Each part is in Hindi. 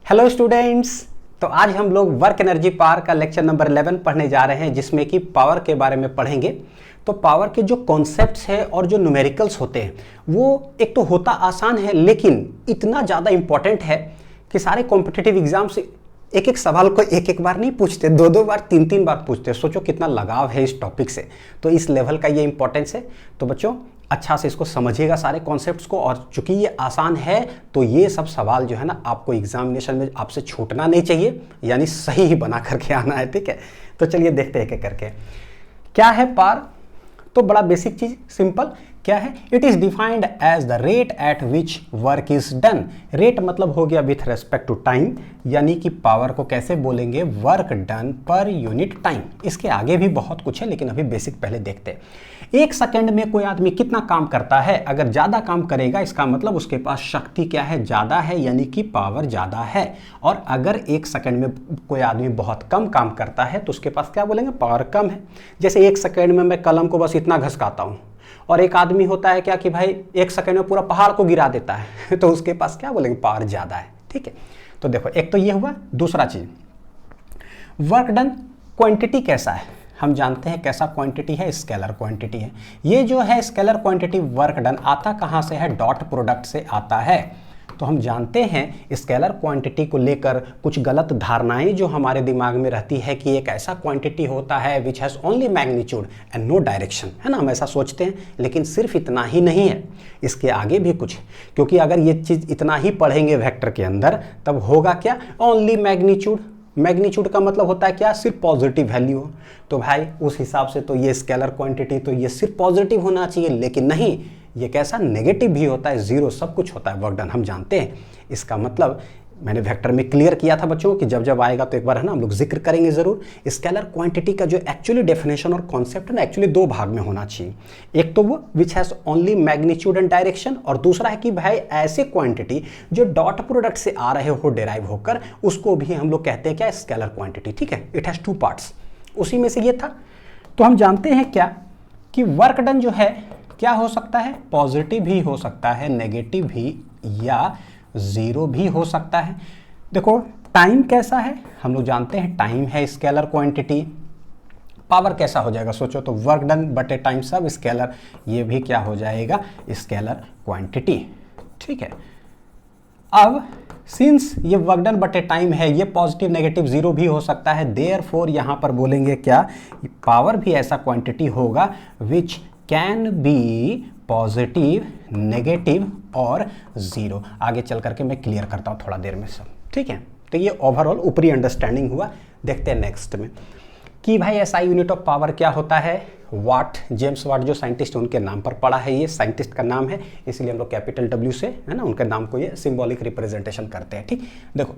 Hello students. तो आज हम लोग वर्क एनर्जी पावर का लेक्चर नंबर 11 पढ़ने जा रहे हैं, जिसमें कि पावर के बारे में पढ़ेंगे। तो पावर के जो कॉन्सेप्ट्स हैं और जो न्यूमेरिकल्स होते हैं वो एक तो होता आसान है, लेकिन इतना ज़्यादा इंपॉर्टेंट है कि सारे कॉम्पिटिटिव एग्जाम से एक एक सवाल को एक एक बार नहीं पूछते, दो दो बार तीन तीन बार पूछते। सोचो कितना लगाव है इस टॉपिक से। तो इस लेवल का ये इंपॉर्टेंस है। तो बच्चों अच्छा से इसको समझिएगा सारे कॉन्सेप्ट्स को, और चूंकि ये आसान है तो ये सब सवाल जो है ना आपको एग्जामिनेशन में आपसे छूटना नहीं चाहिए, यानी सही ही बना करके आना है। ठीक है, तो चलिए देखते हैं एक एक करके। क्या है पावर? तो बड़ा बेसिक चीज, सिंपल क्या है? It is defined as the rate at which work is done. Rate मतलब हो गया विथ रेस्पेक्ट टू टाइम, यानी कि पावर को कैसे बोलेंगे? Work done per unit time. इसके आगे भी बहुत कुछ है, लेकिन अभी बेसिक पहले देखते हैं। एक सेकंड में कोई आदमी कितना काम करता है? अगर ज्यादा काम करेगा इसका मतलब उसके पास शक्ति क्या है? ज्यादा है, यानी कि पावर ज्यादा है। और अगर एक सेकंड में कोई आदमी बहुत कम काम करता है तो उसके पास क्या बोलेंगे? पावर कम है। जैसे एक सेकंड में मैं कलम को बस इतना घसकाता हूं, और एक आदमी होता है क्या कि भाई एक सेकंड में पूरा पहाड़ को गिरा देता है तो उसके पास क्या बोलेंगे? पावर ज्यादा है। ठीक है, तो देखो एक तो ये हुआ। दूसरा चीज, वर्क डन क्वांटिटी कैसा है? हम जानते हैं कैसा क्वांटिटी है? स्केलर क्वांटिटी है। ये जो है स्केलर क्वांटिटी वर्क डन आता कहां से है? डॉट प्रोडक्ट से आता है। तो हम जानते हैं स्केलर क्वांटिटी को लेकर कुछ गलत धारणाएं जो हमारे दिमाग में रहती है कि एक ऐसा क्वांटिटी होता है which has only magnitude and no direction, है ना? हम ऐसा सोचते हैं, लेकिन सिर्फ इतना ही नहीं है, इसके आगे भी कुछ है। क्योंकि अगर ये चीज इतना ही पढ़ेंगे वेक्टर के अंदर, तब होगा क्या? Only magnitude. मैग्नीट्यूड का मतलब होता है क्या? सिर्फ पॉजिटिव वैल्यू हो। तो भाई उस हिसाब से तो ये स्केलर क्वांटिटी तो ये सिर्फ पॉजिटिव होना चाहिए, लेकिन नहीं, ये कैसा? नेगेटिव भी होता है, जीरो सब कुछ होता है वर्क डन, हम जानते हैं। इसका मतलब मैंने वेक्टर में क्लियर किया था बच्चों कि जब जब आएगा तो एक बार है ना हम लोग जिक्र करेंगे जरूर। स्केलर क्वांटिटी का जो एक्चुअली डेफिनेशन और कॉन्सेप्ट है ना, एक्चुअली दो भाग में होना चाहिए। एक तो वो विच has only magnitude and direction, और दूसरा है कि भाई ऐसे क्वांटिटी जो डॉट प्रोडक्ट से आ रहे हो डेराइव होकर, उसको भी हम लोग कहते हैं क्या? Scalar quantity. ठीक है, इट हैज टू पार्ट्स, उसी में से ये था। तो हम जानते हैं क्या कि वर्क डन जो है क्या हो सकता है? पॉजिटिव भी हो सकता है, नेगेटिव भी, या जीरो भी हो सकता है। देखो टाइम कैसा है? हम लोग जानते हैं टाइम है स्केलर क्वांटिटी। पावर कैसा हो जाएगा? सोचो तो वर्क डन बटे टाइम सब स्केलर, ये भी क्या हो जाएगा? Scalar quantity. ठीक है, अब सिंस ये वर्क डन बटे टाइम है, ये पॉजिटिव नेगेटिव जीरो भी हो सकता है, देयरफॉर यहां पर बोलेंगे क्या? पावर भी ऐसा क्वांटिटी होगा which can be positive, negative और जीरो। आगे चल करके मैं क्लियर करता हूं थोड़ा देर में सब। ठीक है, तो ये ओवरऑल ऊपरी अंडरस्टैंडिंग हुआ। देखते हैं नेक्स्ट में कि भाई एसआई यूनिट ऑफ पावर क्या होता है? वाट। जेम्स वाट जो साइंटिस्ट, उनके नाम पर पड़ा है, ये साइंटिस्ट का नाम है, इसलिए हम लोग कैपिटल डब्ल्यू से है ना उनके नाम को ये सिंबॉलिक रिप्रेजेंटेशन करते हैं। ठीक, देखो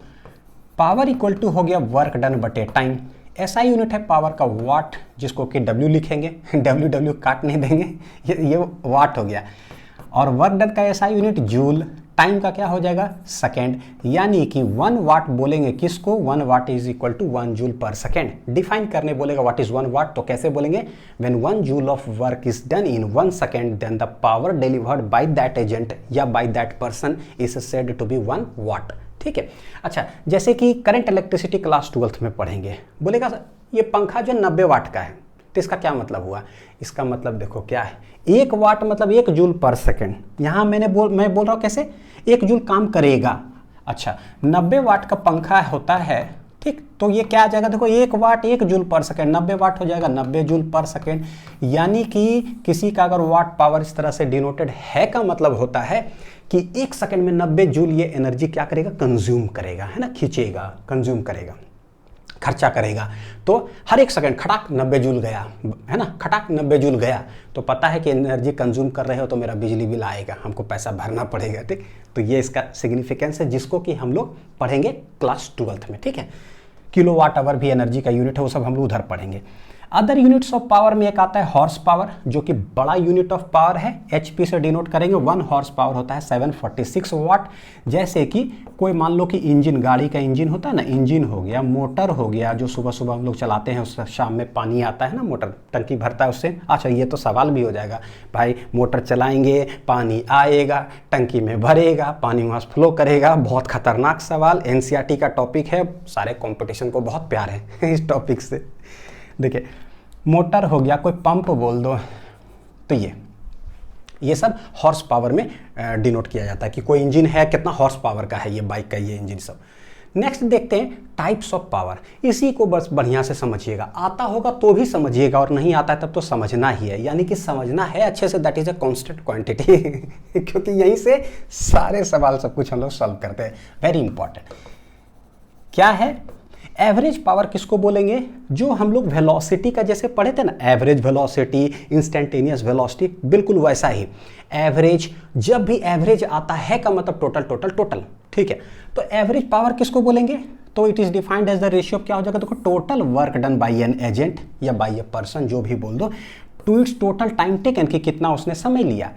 पावर इक्वल टू हो गया वर्क डन बटे टाइम। एसआई यूनिट है पावर का वाट, जिसको कि डब्ल्यू लिखेंगे डब्ल्यू डब्ल्यू काट नहीं देंगे, ये वाट हो गया। और वर्क डन का एसआई यूनिट जूल। टाइम का क्या हो जाएगा? सेकेंड, यानी कि 1 वाट बोलेंगे किसको? 1 watt is equal to 1 joule per second. Define करने बोलेगा व्हाट इज 1 वाट, तो कैसे बोलेंगे? When 1 joule of work is done in 1 second, then the power delivered by that agent या by that person is said to be 1 watt. ठीक है, अच्छा जैसे कि करंट इलेक्ट्रिसिटी क्लास 12th में पढ़ेंगे, बोलेगा ये पंखा जो 90 वाट का है, तो इसका क्या मतलब हुआ? इसका मतलब देखो क्या है? 1 वाट मतलब 1 जूल पर सेकेंड। यहां मैं बोल रहा हूं कैसे? 1 जूल काम करेगा। अच्छा 90 वाट का पंखा होता है, ठीक, तो ये क्या आ जाएगा? देखो 1 वाट 1 जूल पर सेकेंड, 90 वाट हो जाएगा 90 जूल पर सेकेंड। यानी कि किसी का अगर वाट पावर इस तरह से डिनोटेड है का मतलब होता है कि 1 सेकेंड में 90 जूल ये एनर्जी क्या करेगा? कंज्यूम करेगा, है ना, खींचेगा, कंज्यूम करेगा, खर्चा करेगा। तो हर 1 सेकेंड खटाक 90 जूल गया, है ना, खटाक 90 जूल गया, तो पता है कि एनर्जी कंज्यूम कर रहे हो तो मेरा बिजली बिल आएगा, हमको पैसा भरना पड़ेगा। ठीक, तो ये इसका सिग्निफिकेंस है, जिसको कि हम लोग पढ़ेंगे क्लास 12th में। ठीक है, किलोवाट आवर भी एनर्जी का यूनिट है, वो सब हम लोग उधर पढ़ेंगे। अदर यूनिट्स ऑफ पावर में एक आता है हॉर्स पावर, जो कि बड़ा यूनिट ऑफ पावर है, एचपी से डिनोट करेंगे। 1 हॉर्स पावर होता है 746 वाट। जैसे कि कोई मान लो कि इंजन, गाड़ी का इंजन होता है ना, इंजन हो गया, मोटर हो गया, जो सुबह सुबह हम लोग चलाते हैं, उस शाम में पानी आता है ना, मोटर टंकी भरता है उससे। अच्छा, ये तो सवाल भी हो जाएगा भाई, मोटर चलाएंगे, पानी आएगा, टंकी में भरेगा, पानी वहाँ फ्लो करेगा। बहुत खतरनाक सवाल, एनसीईआरटी का टॉपिक है, सारे कंपटीशन को बहुत प्यार है इस टॉपिक से। देखिए, मोटर हो गया, कोई पंप बोल दो, तो ये सब हॉर्स पावर में डिनोट किया जाता है कि कोई इंजन है, कितना हॉर्स पावर का है ये बाइक का ये इंजन सब। नेक्स्ट देखते हैं टाइप्स ऑफ पावर। इसी को बस बढ़िया से समझिएगा, आता होगा तो भी समझिएगा और नहीं आता है तब तो समझना ही है, यानी कि समझना है अच्छे से, that is a constant quantity क्योंकि यहीं से सारे सवाल सब कुछ हम लोग सॉल्व करते हैं। वेरी इंपॉर्टेंट क्या है, एवरेज पावर किसको बोलेंगे? जो हम लोग वेलोसिटी का जैसे पढ़े थे ना, एवरेज वेलोसिटी, इंस्टेंटेनियस वेलोसिटी, बिल्कुल वैसा ही एवरेज। जब भी एवरेज आता है का मतलब टोटल टोटल टोटल, ठीक है। तो एवरेज पावर किसको बोलेंगे? तो it is defined as the ratio of क्या हो जाएगा, देखो, total work done by an agent या बाय ए पर्सन, जो भी बोल दो, to its total time taken, कि कितना उसने समय लिया।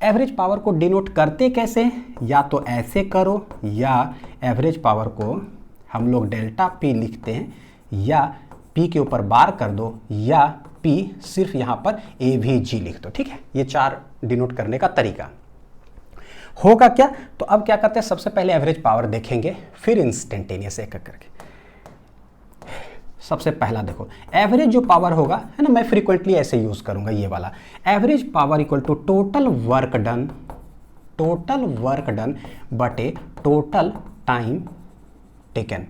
एवरेज पावर को डिनोट करते कैसे? या तो ऐसे करो, या एवरेज पावर को हम लोग डेल्टा पी लिखते हैं, या पी के ऊपर बार कर दो, या पी सिर्फ यहाँ पर ए भी जी लिख दो, ठीक है। ये 4 डिनोट करने का तरीका होगा क्या। तो अब क्या करते हैं, सबसे पहले एवरेज पावर देखेंगे, फिर इंस्टेंटेनियस एक एक करके। सबसे पहला देखो, एवरेज जो पावर होगा, है ना, मैं फ्रीक्वेंटली ऐसे यूज करूंगा ये वाला, average power equal to total work done बटे total time taken.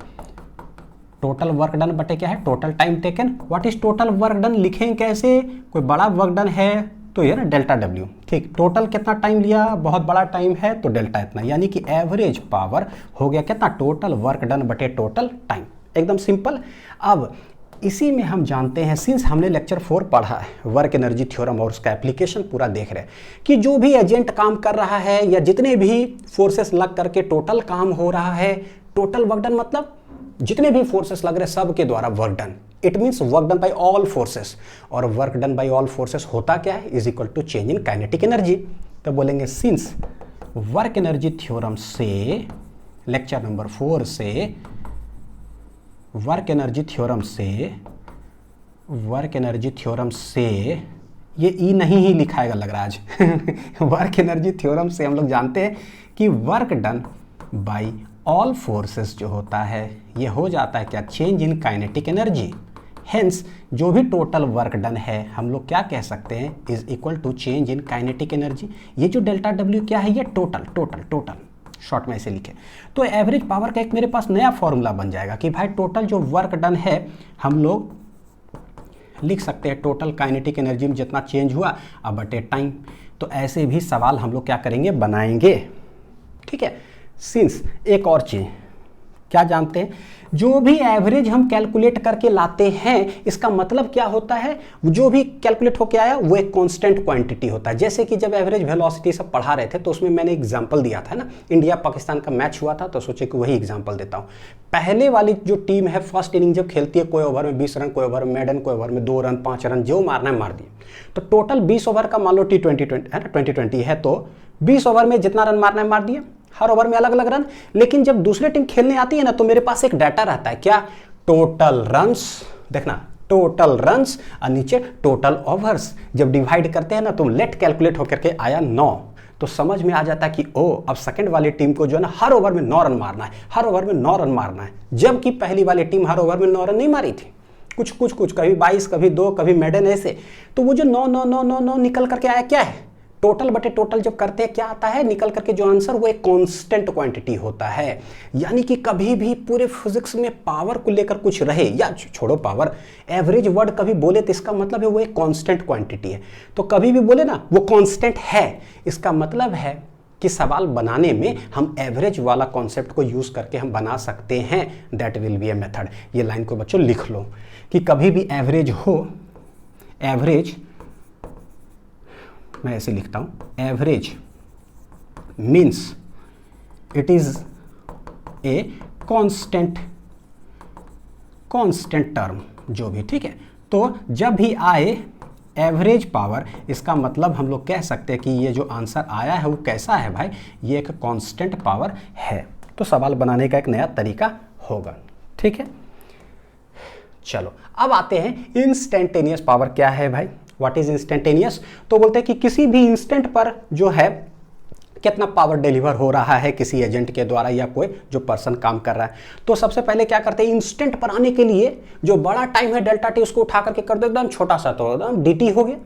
Total work done बटे क्या है, total time taken. What is total work done लिखें कैसे? कोई बड़ा वर्क डन है तो ये ना डेल्टा डब्ल्यू, ठीक। टोटल कितना टाइम लिया, बहुत बड़ा टाइम है तो डेल्टा इतना, यानी कि एवरेज पावर हो गया कितना, टोटल वर्क डन बटे टोटल टाइम। एकदम सिंपल। अब इसी में हम जानते हैं, सिंस हमने लेक्चर 4 पढ़ा है, वर्क एनर्जी थ्योरम, और उसका एप्लीकेशन पूरा देख रहे हैं कि जो भी एजेंट काम कर रहा है या जितने भी फोर्सेस लग करके टोटल काम हो रहा है, टोटल वर्क डन मतलब जितने भी फोर्सेस लग रहे हैं सब के द्वारा work done, it means work done by all forces. और work done by all forces होता क्या है, is equal to change in kinetic energy. तो बोलेंगे सिंस वर्क एनर्जी थ्योरम से, लेक्चर नंबर 4 से, वर्क एनर्जी थ्योरम से ये ई नहीं ही लिखाएगा लग रहा है आज वर्क एनर्जी थ्योरम से हम लोग जानते हैं कि work done by all forces जो होता है ये हो जाता है क्या, change in kinetic energy. Hence जो भी टोटल वर्क डन है हम लोग क्या कह सकते हैं, is equal to change in kinetic energy. ये जो डेल्टा डब्ल्यू क्या है, ये टोटल शॉर्ट में ऐसे लिखे। तो एवरेज पावर का एक मेरे पास नया फॉर्मूला बन जाएगा कि भाई टोटल जो वर्क डन है हम लोग लिख सकते हैं टोटल काइनेटिक एनर्जी में जितना चेंज हुआ अब बटे टाइम। तो ऐसे भी सवाल हम लोग क्या करेंगे, बनाएंगे, ठीक है। सिंस एक और चीज क्या जानते हैं, जो भी एवरेज हम कैलकुलेट करके लाते हैं इसका मतलब क्या होता है, जो भी कैलकुलेट होके आया वो एक कांस्टेंट क्वांटिटी होता है। जैसे कि जब एवरेज वेलोसिटी सब पढ़ा रहे थे तो उसमें मैंने एग्जांपल दिया था ना, इंडिया पाकिस्तान का मैच हुआ था, तो सोचे कि वही एग्जांपल देता हूं। पहले वाली जो टीम है फर्स्ट इनिंग जब खेलती है, कोई ओवर में 20 रन, कोई ओवर में मेडन, कोई ओवर में 2 रन 5 रन, जो मारना है मार दिए। तो टोटल 20 ओवर का मान लो T20 है ना, 2020 है, तो 20 ओवर में जितना रन मारना है मार दिए, हर ओवर में अलग अलग रन। लेकिन जब दूसरी टीम खेलने आती है ना तो मेरे पास एक डाटा रहता है, क्या, टोटल रन्स, देखना टोटल रन्स और नीचे टोटल ओवर्स। जब डिवाइड करते हैं ना तो लेट कैलकुलेट होकर के आया 9, तो समझ में आ जाता है कि ओ अब सेकंड वाली टीम को जो है ना हर ओवर में 9 रन मारना है, हर ओवर में 9 रन मारना है, जबकि पहली वाली टीम हर ओवर में 9 रन नहीं मारी थी, कुछ कभी 22, कभी 2, कभी मेडन, ऐसे। तो वो जो 9 निकल करके आया क्या है, टोटल बटे टोटल जब करते हैं क्या आता है निकल करके जो आंसर, वो एक कांस्टेंट क्वांटिटी होता है। यानी कि कभी भी पूरे फिजिक्स में पावर को लेकर कुछ रहे, या छोड़ो पावर, एवरेज वर्ड कभी बोले तो इसका मतलब है वो एक कांस्टेंट क्वांटिटी है। तो कभी भी बोले ना वो कांस्टेंट है, इसका मतलब है कि सवाल बनाने में हम एवरेज वाला कॉन्सेप्ट को यूज करके हम बना सकते हैं, that will be a method. ये लाइन को बच्चों लिख लो कि कभी भी एवरेज हो, एवरेज मैं ऐसे लिखता हूं, average means it is a constant term, जो भी, ठीक है। तो जब भी आए एवरेज पावर, इसका मतलब हम लोग कह सकते हैं कि ये जो आंसर आया है वो कैसा है भाई, ये एक कांस्टेंट पावर है। तो सवाल बनाने का एक नया तरीका होगा, ठीक है। चलो अब आते हैं इंस्टेंटेनियस पावर क्या है भाई, व्हाट इज इंस्टेंटेनियस। तो बोलते हैं कि किसी भी इंस्टेंट पर जो है कितना पावर डिलीवर हो रहा है किसी एजेंट के द्वारा या कोई जो पर्सन काम कर रहा है। तो सबसे पहले क्या करते हैं, इंस्टेंट पर आने के लिए जो बड़ा टाइम है डेल्टा टी उसको उठा करके कर दो एकदम छोटा सा, तो एकदम डी टी हो गया।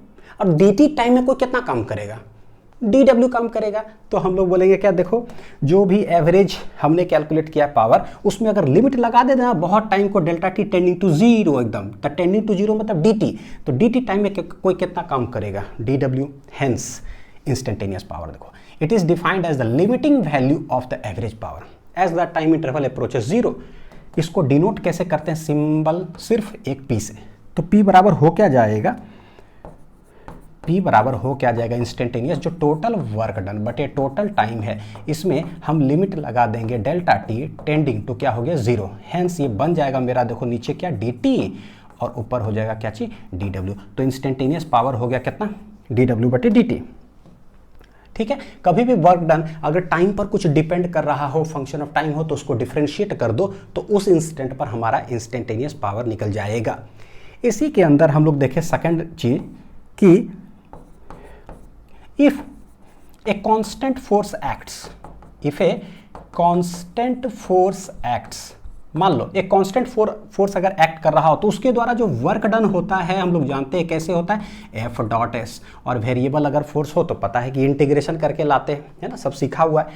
अब डी टी टाइम में कोई कितना काम करेगा, डी डब्ल्यू काम करेगा। तो हम लोग बोलेंगे क्या, देखो जो भी एवरेज हमने कैलकुलेट किया पावर, उसमें अगर लिमिट लगा दे देना बहुत टाइम को, delta t tending to zero, एकदम तो टेंडिंग टू जीरो मतलब डी टी, तो डी टी टाइम में कोई कितना काम करेगा, डी डब्ल्यू। हेंस इंस्टेंटेनियस पावर देखो, it is defined as the limiting value of the average power as the time interval approaches zero. इसको डिनोट कैसे करते हैं, सिंबल सिर्फ एक पी से। तो पी बराबर हो क्या जाएगा, P बराबर हो क्या जाएगा इंस्टेंटेनियस, जो टोटल वर्क डन बटे टोटल टाइम है, इसमें हम लिमिट लगा देंगे डेल्टा टी टेंडिंग टू क्या हो गया जीरो। हेंस ये बन जाएगा मेरा, देखो नीचे क्या डी टी और ऊपर हो जाएगा क्या चीज, डी डब्ल्यू। तो इंस्टेंटेनियस पावर हो गया कितना, डी डब्ल्यू बटे डी टी, ठीक है। कभी भी वर्क डन अगर टाइम पर कुछ डिपेंड कर रहा हो, फंक्शन ऑफ टाइम हो, तो उसको डिफरेंशिएट कर दो, तो उस इंस्टेंट पर हमारा इंस्टेंटेनियस पावर निकल जाएगा। इसी के अंदर हम लोग देखें सेकंड चीज कि if a constant force acts, if a constant force acts, मान लो एक कांस्टेंट फोर्स अगर एक्ट कर रहा हो तो उसके द्वारा जो वर्क डन होता है हम लोग जानते हैं कैसे होता है, एफ डॉट एस। और वेरिएबल अगर फोर्स हो तो पता है कि इंटीग्रेशन करके लाते हैं, है ना, सब सीखा हुआ है।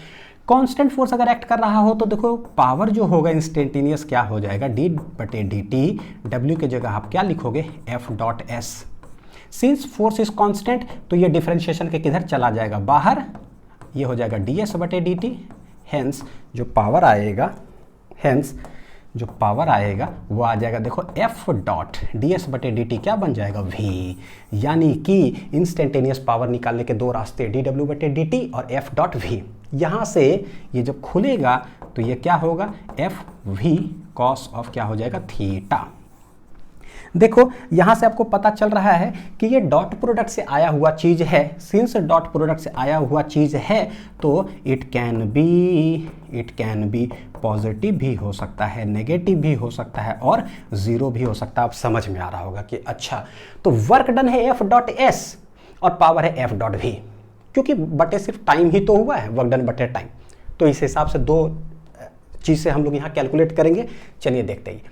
कांस्टेंट फोर्स अगर एक्ट कर रहा हो तो देखो पावर जो होगा इंस्टेंटेनियस क्या हो जाएगा, डी बटे डी टी, डब्ल्यू की जगह आप क्या लिखोगे, F dot S. Since force is constant तो ये डिफरेंशिएशन के किधर चला जाएगा, बाहर, ये हो जाएगा डी एस बटे डी टी। हेंस जो पावर आएगा, हेंस जो पावर आएगा वो आ जाएगा, देखो एफ डॉट डी एस बटे डी टी क्या बन जाएगा, वी। यानी कि इंस्टेंटेनियस पावर निकालने के दो रास्ते, डी डब्ल्यू बटे डी टी और एफ डॉट वी। यहाँ से ये जब खुलेगा तो ये क्या होगा, एफ वी कॉस ऑफ क्या हो जाएगा, थीटा। देखो यहां से आपको पता चल रहा है कि ये डॉट प्रोडक्ट से आया हुआ चीज है। सिंस डॉट प्रोडक्ट से आया हुआ चीज है तो इट कैन बी पॉजिटिव भी हो सकता है, नेगेटिव भी हो सकता है और जीरो भी हो सकता है। आप समझ में आ रहा होगा कि अच्छा तो वर्क डन है एफ डॉट एस और पावर है एफ डॉट वी, क्योंकि बटे सिर्फ टाइम ही तो हुआ है, वर्क डन बटे टाइम। तो इस हिसाब से दो चीज से हम लोग यहाँ कैलकुलेट करेंगे। चलिए देखते हैं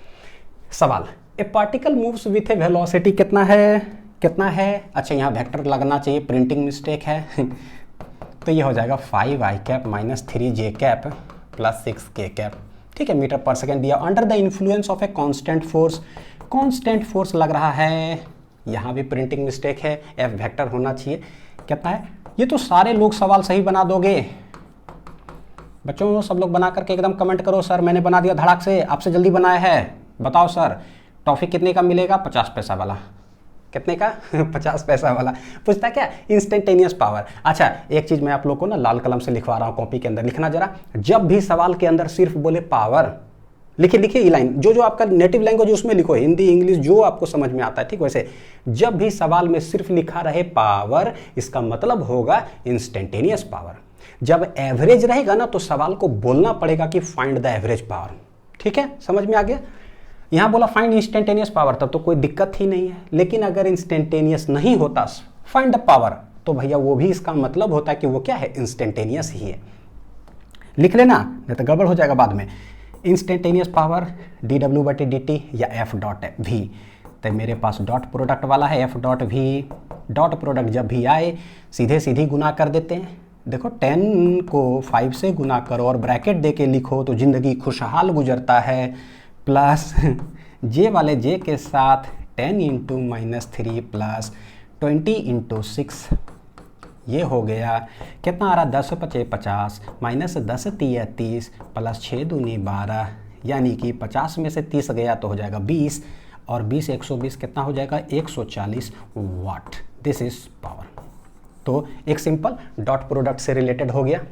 सवाल। ए particle moves with A velocity कितना है, अच्छा यहाँ वेक्टर लगना चाहिए, प्रिंटिंग मिस्टेक है तो ये हो जाएगा 5i cap minus 3j cap plus 6k cap, ठीक है, मीटर पर सेकेंड दिया। Under the influence of a constant force लग रहा है, यहाँ भी प्रिंटिंग मिस्टेक है, एफ वेक्टर होना चाहिए, कितना है। ये तो सारे लोग सवाल सही बना दोगे बच्चों, सब लोग बना करके एकदम कमेंट करो, सर मैंने बना दिया धड़ाक से, आपसे जल्दी बनाया है, बताओ सर टॉफी कितने का मिलेगा, 50 पैसा वाला। कितने का 50 पैसा वाला। पूछता क्या, इंस्टेंटेनियस पावर। अच्छा एक चीज मैं आप लोग को ना लाल कलम से लिखवा रहा हूँ, कॉपी के अंदर लिखना जरा। जब भी सवाल के अंदर सिर्फ बोले पावर, लिखिए ये लाइन, जो आपका नेटिव लैंग्वेज उसमें लिखो, हिंदी इंग्लिश जो आपको समझ में आता है, ठीक। वैसे जब भी सवाल में सिर्फ लिखा रहे पावर, इसका मतलब होगा इंस्टेंटेनियस पावर। जब एवरेज रहेगा ना तो सवाल को बोलना पड़ेगा कि फाइंड द एवरेज पावर, ठीक है, समझ में आ गया। यहाँ बोला फाइंड इंस्टेंटेनियस पावर, तब तो कोई दिक्कत ही नहीं है। लेकिन अगर इंस्टेंटेनियस नहीं होता फाइंड द पावर, तो भैया वो भी इसका मतलब होता है कि वो क्या है, इंस्टेंटेनियस ही है। लिख लेना नहीं तो गड़बड़ हो जाएगा बाद में। इंस्टेंटेनियस पावर डी डब्ल्यू बटे डी टी या एफ डॉट वी। तो मेरे पास डॉट प्रोडक्ट वाला है f dot v. Dot product जब भी आए सीधे गुना कर देते हैं। देखो 10 को 5 से गुना करो और ब्रैकेट दे के लिखो तो ज़िंदगी खुशहाल गुजरता है। प्लस जे वाले जे के साथ 10 इंटू -3 प्लस 20 इंटू 6, ये हो गया कितना आ रहा, 10 × 5 = 50 माइनस 10 × 3 = 30 प्लस 6 × 2 = 12, यानी कि 50 में से 30 गया तो हो जाएगा 20 और 20 120 कितना हो जाएगा 140 वाट। This is power. तो एक सिंपल डॉट प्रोडक्ट से रिलेटेड हो गया।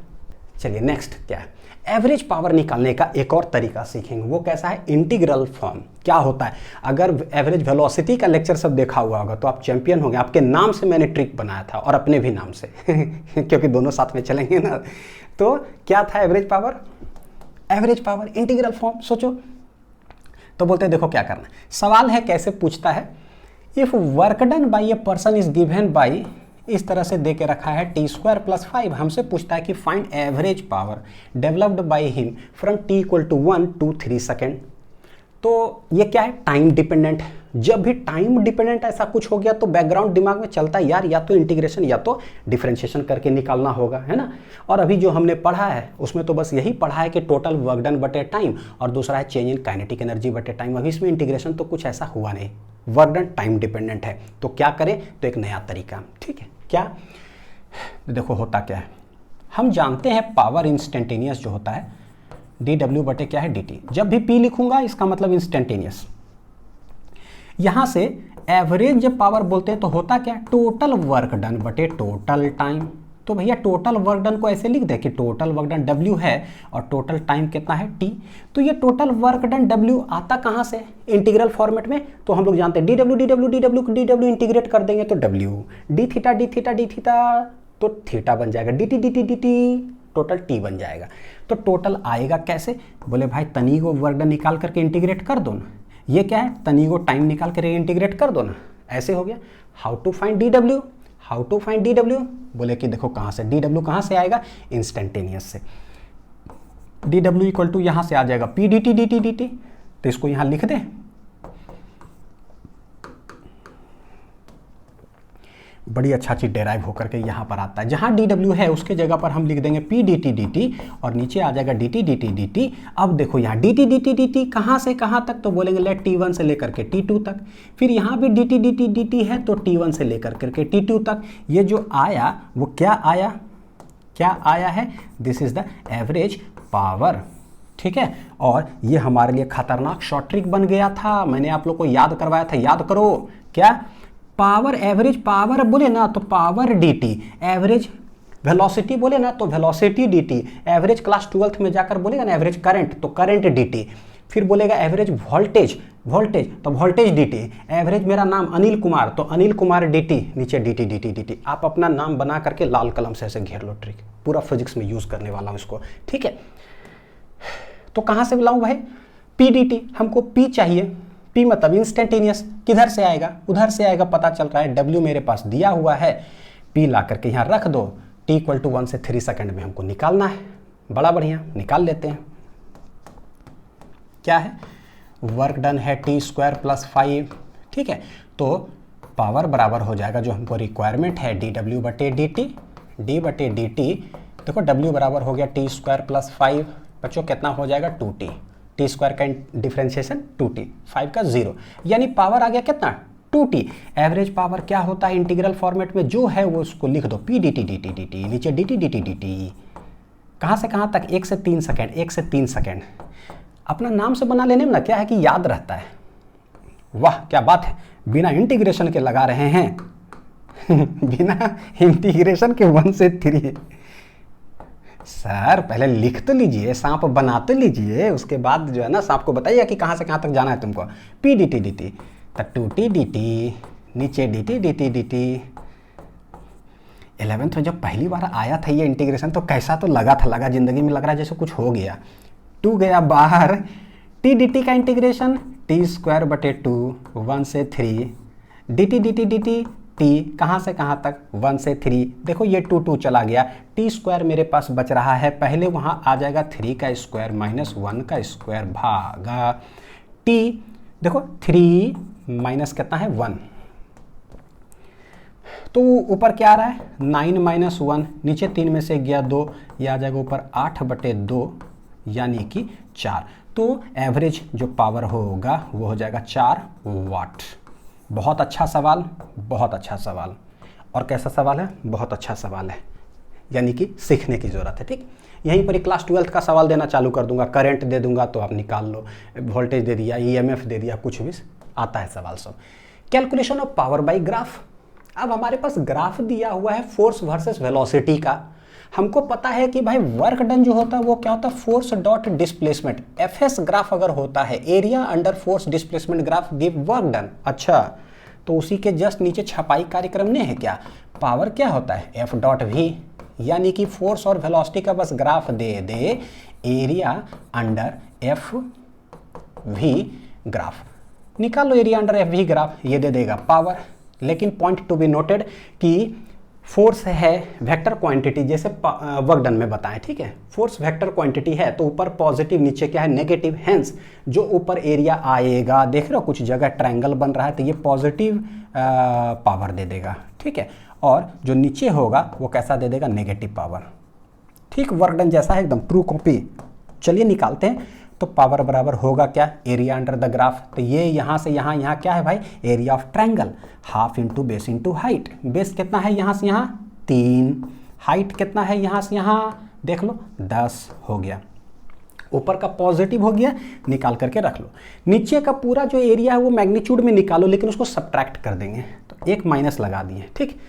चलिए नेक्स्ट क्या है, एवरेज पावर निकालने का एक और तरीका सीखेंगे, वो कैसा है, इंटीग्रल फॉर्म। क्या होता है, अगर एवरेज वेलोसिटी का लेक्चर सब देखा हुआ होगा तो आप चैंपियन होंगे। आपके नाम से मैंने ट्रिक बनाया था और अपने भी नाम से क्योंकि दोनों साथ में चलेंगे ना। तो क्या था average power, average power integral form. सोचो, तो बोलते हैं देखो क्या करना है। सवाल है कैसे पूछता है, if work done by a person is given by, इस तरह से दे के रखा है t² + 5। हमसे पूछता है कि find average power developed by him from t = 1 to 3 second. तो ये क्या है, टाइम डिपेंडेंट। जब भी टाइम डिपेंडेंट ऐसा कुछ हो गया तो बैकग्राउंड दिमाग में चलता है यार, या तो इंटीग्रेशन या तो डिफरेंशिएशन करके निकालना होगा, है ना। और अभी जो हमने पढ़ा है उसमें तो बस यही पढ़ा है कि टोटल वर्क डन बटे टाइम, और दूसरा है चेंज इन काइनेटिक एनर्जी बटे टाइम। अभी इसमें इंटीग्रेशन तो कुछ ऐसा हुआ नहीं, वर्क डन टाइम डिपेंडेंट है। तो क्या करें, तो एक नया तरीका, ठीक है। क्या, देखो होता क्या है, हम जानते हैं पावर इंस्टेंटेनियस जो होता है dw बटे क्या है dt। जब भी p लिखूंगा इसका मतलब इंस्टेंटेनियस। यहां से एवरेज जब पावर बोलते हैं तो होता क्या, टोटल वर्क डन बटे टोटल टाइम। तो भैया टोटल वर्क डन को ऐसे लिख दे कि टोटल वर्क डन w है और टोटल टाइम कितना है t। तो ये टोटल वर्क डन w आता कहाँ से, इंटीग्रल फॉर्मेट में। तो हम लोग जानते हैं dw इंटीग्रेट कर देंगे तो w, d थीटा तो थीटा बन जाएगा, dt टोटल t बन जाएगा। तो टोटल आएगा कैसे, बोले भाई तनी को वर्क डन निकाल करके इंटीग्रेट कर दो ना। ये क्या है, तनी को टाइम निकाल करके इंटीग्रेट कर दो ना, ऐसे हो गया। हाउ टू फाइंड dw, बोले कि देखो कहाँ से, dw कहाँ से आएगा, इंस्टेंटेनियस से। dw = यहाँ से आ जाएगा p dt। तो इसको यहाँ लिख दें, बड़ी अच्छा चीज डेराइव होकर के यहाँ पर आता है। जहाँ dw है उसके जगह पर हम लिख देंगे p dt और नीचे आ जाएगा dt। अब देखो यहाँ dt कहाँ से कहाँ तक, तो बोलेंगे लेट t1 से लेकर के t2 तक। फिर यहाँ भी dt है तो t1 से लेकर करके t2 तक। ये जो आया वो क्या आया है, this is the average power, ठीक है। और ये हमारे लिए खतरनाक शॉर्ट ट्रिक बन गया था, मैंने आप लोग को याद करवाया था, याद करो। क्या, पावर, एवरेज पावर बोले ना तो पावर dt, एवरेज वेलोसिटी बोले ना तो velocity dt, average class 12th में जाकर बोलेगा ना एवरेज करंट तो करंट dt, फिर बोलेगा एवरेज वोल्टेज तो वोल्टेज dt, एवरेज मेरा नाम अनिल कुमार तो अनिल कुमार dt, नीचे dt। आप अपना नाम बना करके लाल कलम से ऐसे घेर लो, ट्रिक पूरा फिजिक्स में यूज करने वाला हूं इसको, ठीक है। तो कहां से लाऊं भाई, p dt, हमको p चाहिए, p मतलब इंस्टेंटेनियस, किधर से आएगा, उधर से आएगा, पता चल रहा है w मेरे पास दिया हुआ है, p ला करके यहाँ रख दो, t = 1 से 3 सेकंड में हमको निकालना है। बड़ा बढ़िया, निकाल लेते हैं। क्या है, वर्क डन है t² + 5, ठीक है। तो पावर बराबर हो जाएगा जो हमको रिक्वायरमेंट है dw बटे dt, d बटे dt। देखो w बराबर हो गया t² + 5, बच्चों कितना हो जाएगा 2t, t² का डिफरेंशिएशन 2t, 5 का 0, यानी पावर आ गया कितना 2t। एवरेज पावर क्या होता है इंटीग्रल फॉर्मेट में, जो है वो उसको लिख दो p dt नीचे dt। कहाँ से कहाँ तक, 1 से 3 सेकेंड, 1 से 3 सेकेंड। अपना नाम से बना लेने में ना क्या है कि याद रहता है। वाह क्या बात है, बिना इंटीग्रेशन के लगा रहे हैं बिना इंटीग्रेशन के 1 से 3। सर पहले लिख तो लीजिए, सांप बना तो लीजिए, उसके बाद जो है ना सांप को बताइए कि कहाँ से कहाँ तक जाना है तुमको। p dt तो 2t dt, नीचे dt। 11th में जब पहली बार आया था ये इंटीग्रेशन तो कैसा तो लगा जिंदगी में, लग रहा है जैसे कुछ हो गया। 2 गया बाहर, t dt का इंटीग्रेशन t² बटे 2, 1 से 3, dt t कहाँ से कहाँ तक 1 से 3। देखो ये 2 चला गया, t² मेरे पास बच रहा है, पहले वहाँ आ जाएगा 3 का स्क्वायर माइनस 1 का स्क्वायर भागा t। देखो 3 माइनस कितना है 1, तो ऊपर क्या आ रहा है 9 - 1, नीचे 3 में से गया 2, यह आ जाएगा ऊपर 8 बटे 2 यानी कि 4। तो एवरेज जो पावर होगा वो हो जाएगा 4 वाट। बहुत अच्छा सवाल, बहुत अच्छा सवाल। और कैसा सवाल है, बहुत अच्छा सवाल है, यानी कि सीखने की ज़रूरत है, ठीक। यहीं पर ही क्लास 12th का सवाल देना चालू कर दूंगा, करंट दे दूंगा तो आप निकाल लो, वोल्टेज दे दिया, ईएमएफ दे दिया, कुछ भी आता है सवाल सब। Calculation of power bye graph. अब हमारे पास ग्राफ दिया हुआ है फोर्स वर्सेस वेलोसिटी का। हमको पता है कि भाई वर्क डन जो होता है वो क्या होता है, force dot displacement. FS graph अगर होता है, area under force displacement graph give work done. अच्छा, तो उसी के जस्ट नीचे छपाई कार्यक्रम ने है क्या, पावर क्या होता है एफ डॉट वी, यानी कि फोर्स और वेलोसिटी का बस ग्राफ दे दे, area under F V graph निकाल लो, area under F V graph, ये दे देगा पावर। लेकिन पॉइंट टू बी नोटेड कि फोर्स है वेक्टर क्वांटिटी, जैसे वर्क डन में बताएं, ठीक है, फोर्स वेक्टर क्वांटिटी है तो ऊपर पॉजिटिव नीचे क्या है नेगेटिव, हेंस जो ऊपर एरिया आएगा, देख रहे हो कुछ जगह ट्रायंगल बन रहा है तो ये पॉजिटिव पावर दे देगा, ठीक है, और जो नीचे होगा वो कैसा दे देगा, नेगेटिव पावर। ठीक वर्क डन जैसा है एकदम ट्रू कॉपी। चलिए निकालते हैं, तो पावर बराबर होगा क्या, एरिया अंडर द ग्राफ, तो ये यहाँ से यहाँ, यहाँ क्या है भाई, area of triangle, half into base into height. Base कितना है यहाँ से यहाँ 3, हाइट कितना है यहाँ से यहाँ देख लो 10 हो गया, ऊपर का पॉजिटिव हो गया, निकाल करके रख लो। नीचे का पूरा जो एरिया है वो मैग्नीट्यूड में निकालो, लेकिन उसको सब्ट्रैक्ट कर देंगे, तो एक माइनस लगा दिए, ठीक,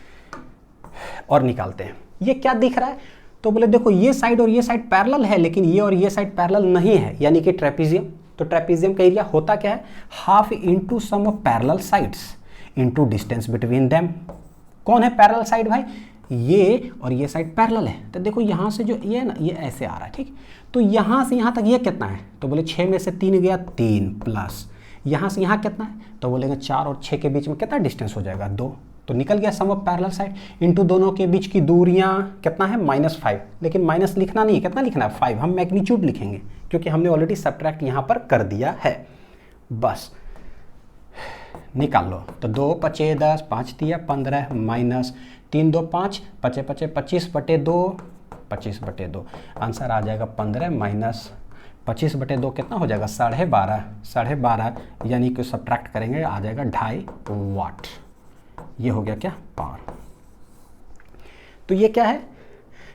और निकालते हैं। ये क्या दिख रहा है, तो बोले देखो ये साइड और ये साइड पैरेलल है, लेकिन ये और ये साइड पैरेलल नहीं है, यानी कि ट्रेपीजियम। तो ट्रेपीजियम का एरिया होता क्या है, half into sum of parallel sides into distance between them. कौन है पैरेलल साइड भाई, ये और ये साइड पैरेलल है, तो देखो यहाँ से जो ये ना, ये ऐसे आ रहा है, ठीक, तो यहाँ से यहाँ तक ये कितना है, तो बोले 6 में से 3 गया 3 प्लस यहाँ से यहाँ कितना है, तो बोलेंगे 4 और 6 के बीच में कितना डिस्टेंस हो जाएगा 2, तो निकल गया सम ऑफ पैरेलल साइड इंटू दोनों के बीच की दूरियां कितना है -5, लेकिन माइनस लिखना नहीं है, कितना लिखना है 5, हम मैग्नीट्यूड लिखेंगे क्योंकि हमने ऑलरेडी सब्ट्रैक्ट यहाँ पर कर दिया है। बस निकाल लो, तो 2 पचे 10, 5 तिया 15 माइनस 3 2 5, पचे पचे 25/2, 25/2 आंसर आ जाएगा 15 माइनस 25/2 कितना हो जाएगा 12.5, यानी कि सब्ट्रैक्ट करेंगे आ जाएगा 2.5 वाट। ये हो गया क्या पावर। तो ये क्या है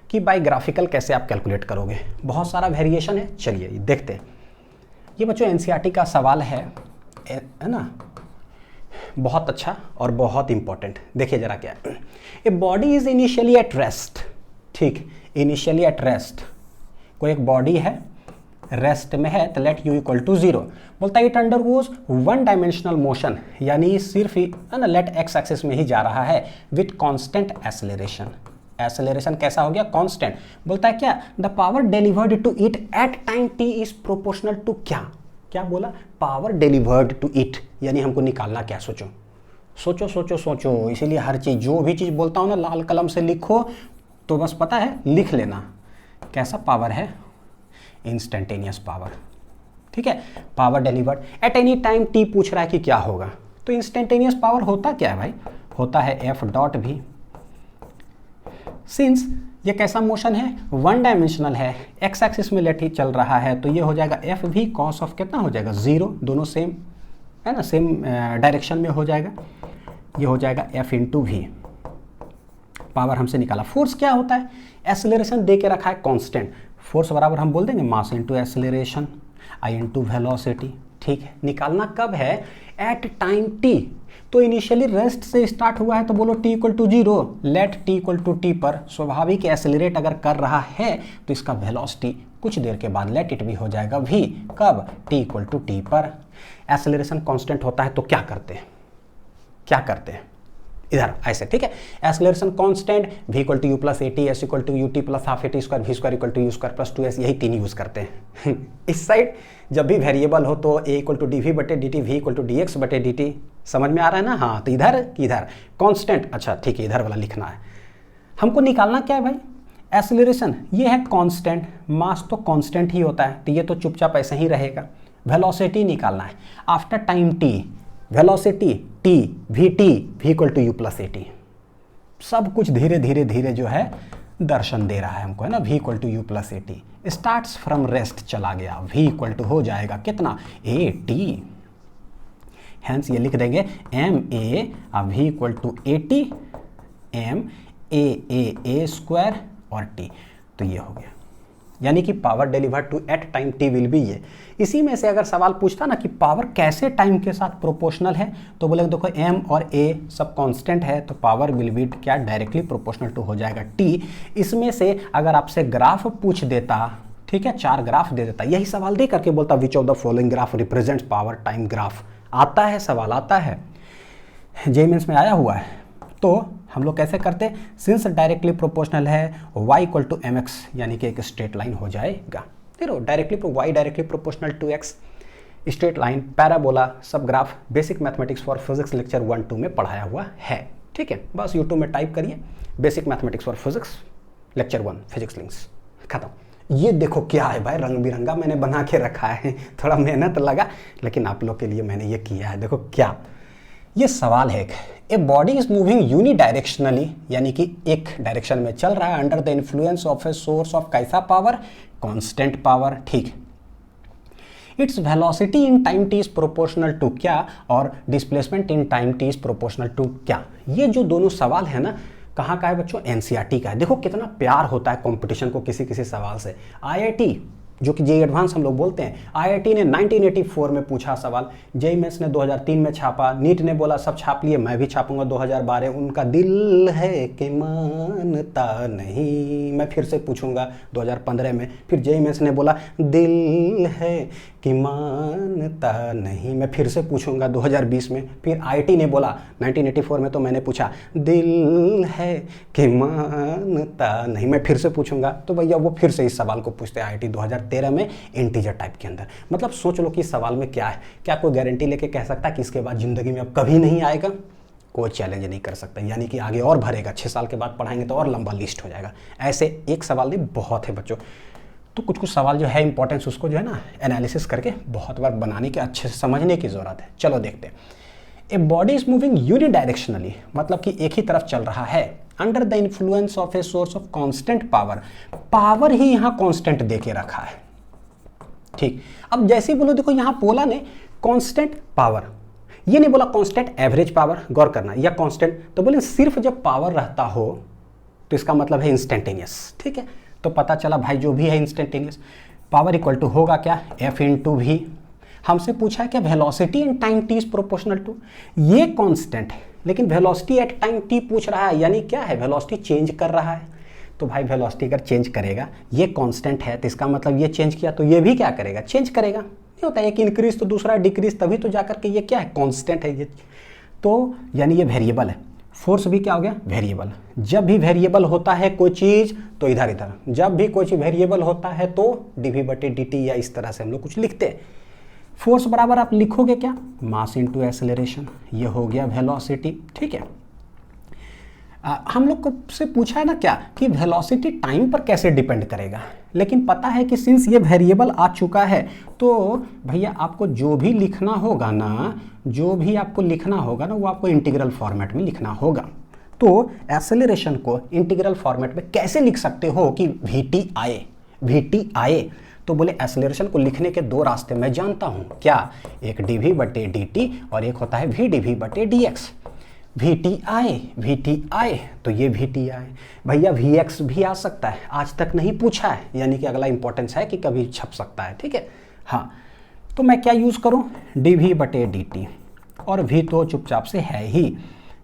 कि बाय ग्राफिकल कैसे आप कैलकुलेट करोगे, बहुत सारा वेरिएशन है, चलिए देखते हैं। ये बच्चों एनसीईआरटी का सवाल है ना, बहुत अच्छा और बहुत इंपॉर्टेंट। देखिए जरा क्या है, a body is initially at rest, ठीक, इनिशियली एट रेस्ट, कोई एक बॉडी है रेस्ट में है, तो लेट यू इक्वल टू 0, बोलता है इट अंडरगोज 1 डायमेंशनल मोशन, यानी सिर्फ ना लेट एक्स एक्सिस में ही जा रहा है विथ कांस्टेंट एक्सेलरेशन। एक्सेलरेशन कैसा हो गया, कांस्टेंट। बोलता है क्या, the power delivered to it at time t is proportional to क्या, क्या बोला, पावर डिलीवर्ड टू इट, यानी हमको निकालना क्या, सोचो सोचो सोचो सोचो। इसीलिए हर चीज़ जो भी चीज़ बोलता हूँ ना लाल कलम से लिखो, तो बस पता है लिख लेना कैसा पावर है, इंस्टेंटेनियस पावर, ठीक है, power delivered eight any time t पूछ रहा है कि क्या होगा, तो इंस्टेंटेनियस पावर होता क्या है भाई, होता है f डॉट भी। सिंस ये कैसा मोशन है, 1 डायमेंशनल है, x एक्सिस में लेट ही चल रहा है, तो ये हो जाएगा f भी कॉस ऑफ कितना हो जाएगा 0, दोनों सेम है ना, सेम डायरेक्शन में हो जाएगा, ये हो जाएगा f इंटू वी। पावर हमसे निकाला। फोर्स क्या होता है, एक्सेलरेशन दे के रखा है कांस्टेंट, फोर्स बराबर हम बोल देंगे मास इंटू एक्सेलरेशन आई इंटू वेलोसिटी, ठीक है। निकालना कब है, एट टाइम t, तो इनिशियली रेस्ट से स्टार्ट हुआ है, तो बोलो t equal to 0, let t equal to t पर स्वाभाविक एक्सेलरेट अगर कर रहा है तो इसका वेलोसिटी कुछ देर के बाद लेट इट भी हो जाएगा v, कब, t इक्वल टू t पर। एक्सेलरेशन कांस्टेंट होता है तो क्या करते हैं, क्या करते हैं इधर ऐसे, ठीक है, acceleration constant v equal to u plus a t, s equal to u t plus half a t square, v square equal to u square plus 2s, यही 3 यूज करते हैं। इस साइड जब भी वेरिएबल हो तो a equal to d v बटे d t, v equal to d x बटे डी टी, समझ में आ रहा है ना, हाँ, तो इधर किधर कांस्टेंट, अच्छा ठीक है, इधर वाला लिखना है। हमको निकालना क्या है भाई, एक्सेलरेशन ये है कांस्टेंट, मास तो कांस्टेंट ही होता है, तो ये तो चुपचाप ऐसे ही रहेगा। वेलोसिटी निकालना है after time t, velocity t v t v equal to u plus a t, सब कुछ धीरे धीरे धीरे जो है दर्शन दे रहा है हमको, है ना, v equal to u plus a t, starts from rest चला गया, v इक्वल टू हो जाएगा कितना ए टी, हेंस ये लिख देंगे m a v equal to a t, m a square और t, तो ये हो गया, यानी कि power delivered to at time t will be ये। इसी में से अगर सवाल पूछता ना कि पावर कैसे टाइम के साथ प्रोपोर्शनल है, तो बोले देखो एम और ए सब कांस्टेंट है, तो पावर विल बी क्या डायरेक्टली प्रोपोर्शनल टू हो जाएगा टी। इसमें से अगर आपसे ग्राफ पूछ देता, ठीक है, 4 ग्राफ दे देता, यही सवाल दे करके बोलता which of the following graph represents power time graph, आता है सवाल, आता है, जेईई मेंस में आया हुआ है। तो हम लोग कैसे करते हैं, सिंस डायरेक्टली प्रोपोर्शनल है y equal to m x, यानी कि एक स्ट्रेट लाइन हो जाएगा। देखो y directly proportional to x, straight line, parabola, सब graph, basic mathematics for physics lecture 1-2 में पढ़ाया हुआ है, ठीक है। बस यूट्यूब में टाइप करिए basic mathematics for physics lecture 1 physics links, खत्म। ये देखो क्या है भाई, रंग बिरंगा मैंने बना के रखा है, थोड़ा मेहनत लगा लेकिन आप लोग के लिए मैंने ये किया है। देखो क्या ये सवाल है, a body is moving unidirectionally, यानी कि एक डायरेक्शन में चल रहा है, under the influence of a source of कैसा पावर, कांस्टेंट पावर, ठीक। Its velocity in time t is proportional to क्या, और displacement in time t is proportional to क्या। ये जो दोनों सवाल है ना, कहाँ का है बच्चों, एनसीईआरटी का है। देखो कितना प्यार होता है कंपटीशन को किसी किसी सवाल से। आईआईटी जो कि जेईई एडवांस हम लोग बोलते हैं, आईआईटी ने 1984 में पूछा सवाल, जेईई मेंस ने 2003 में छापा, नीट ने बोला सब छाप लिए, मैं भी छापूंगा 2012, उनका दिल है कि मानता नहीं, मैं फिर से पूछूंगा 2015 में, फिर जेईई मेंस ने बोला दिल है कि मानता नहीं, मैं फिर से पूछूंगा 2020 में, फिर आईआईटी ने बोला 1984 में, तो मैंने पूछा दिल है कि मानता नहीं, मैं फिर से पूछूंगा, तो भैया वो फिर से इस सवाल को पूछते हैं आईआईटी 2013 में इंटीजर टाइप के अंदर। मतलब सोच लो कि इस सवाल में क्या है, क्या कोई गारंटी लेके कह सकता है कि इसके बाद जिंदगी में अब कभी नहीं आएगा, कोई चैलेंज नहीं कर सकता, यानी कि आगे और भरेगा, 6 साल के बाद पढ़ाएंगे तो और लंबा लिस्ट हो जाएगा। ऐसे एक सवाल नहीं, बहुत है बच्चों। तो कुछ कुछ सवाल जो है इंपॉर्टेंस, उसको जो है ना एनालिसिस करके बहुत बार बनाने के, अच्छे से समझने की जरूरत है। चलो देखते हैं। A body is moving unidirectionally, मतलब कि एक ही तरफ चल रहा है, under the influence of a source of constant power, power ही यहाँ कांस्टेंट दे के रखा है, ठीक। अब जैसे ही बोलो, देखो यहाँ बोला ने कांस्टेंट पावर, ये नहीं बोला कांस्टेंट एवरेज पावर, गौर करना, या कांस्टेंट, तो बोले सिर्फ जब पावर रहता हो तो इसका मतलब है इंस्टेंटेनियस, ठीक है। तो पता चला भाई जो भी है इंस्टेंटेनियस, पावर इक्वल टू होगा क्या, एफ इंटू वी। हमसे पूछा है क्या velocity in time t is proportional to, ये कांस्टेंट है लेकिन वेलोसिटी एट टाइम टी पूछ रहा है, यानी क्या है, वेलोसिटी चेंज कर रहा है। तो भाई वेलोसिटी अगर चेंज करेगा, ये कांस्टेंट है, तो इसका मतलब ये चेंज किया तो ये भी क्या करेगा, चेंज करेगा। नहीं होता एक इंक्रीज तो दूसरा डिक्रीज, तभी तो जाकर के ये क्या है, कांस्टेंट है ये। तो यानी ये वेरिएबल है। फोर्स भी क्या हो गया, वेरिएबल। जब भी वेरिएबल होता है कोई चीज तो इधर इधर, जब भी कोई चीज वेरिएबल होता है तो dv/dt, या इस तरह से हम लोग कुछ लिखते हैं। फोर्स बराबर आप लिखोगे क्या, मास इनटू एक्सेलरेशन, ये हो गया वेलोसिटी, ठीक है। हम लोग को से पूछा है ना क्या कि वेलोसिटी टाइम पर कैसे डिपेंड करेगा, लेकिन पता है कि सिंस ये वेरिएबल आ चुका है तो भैया आपको जो भी लिखना होगा ना, जो भी आपको लिखना होगा ना, वो आपको इंटीग्रल फॉर्मेट में लिखना होगा। तो एक्सेलरेशन को इंटीग्रल फॉर्मेट में कैसे लिख सकते हो कि वीटी आए, तो बोले एक्सेलरेशन को लिखने के 2 रास्ते मैं जानता हूँ, क्या, एक dv/dt और एक होता है vdv/dx। वीटी आए तो ये वीटी आए, भैया vx भी आ सकता है, आज तक नहीं पूछा है, यानी कि अगला इंपॉर्टेंस है कि कभी छप सकता है, ठीक है। हाँ, तो मैं क्या यूज़ करूँ, dv/dt, और v तो चुपचाप से है ही,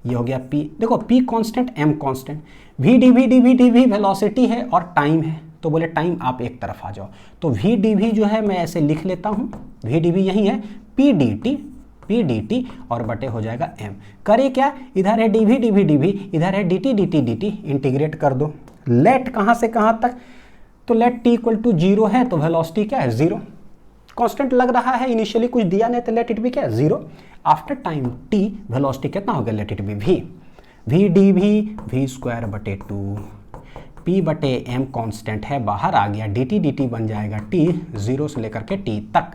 ये हो गया p। देखो p constant, m constant, v dv velocity है और टाइम है, तो बोले टाइम आप एक तरफ आ जाओ, तो v dv जो है मैं ऐसे लिख लेता हूँ, v dv यही है, p dt और बटे हो जाएगा m। करे क्या, इधर है dv, इधर है dt, इंटीग्रेट कर दो। लेट कहाँ से कहाँ तक, तो लेट t इक्वल टू 0 है, तो वेलोसिटी क्या है, 0। कांस्टेंट लग रहा है, इनिशियली कुछ दिया नहीं, तो लेट इट बी क्या है, 0। आफ्टर टाइम t वेलोसिटी कितना हो गया, late it B v dv v²/2, p/m constant है, बाहर आ गया, dt बन जाएगा t, 0 से लेकर के t तक,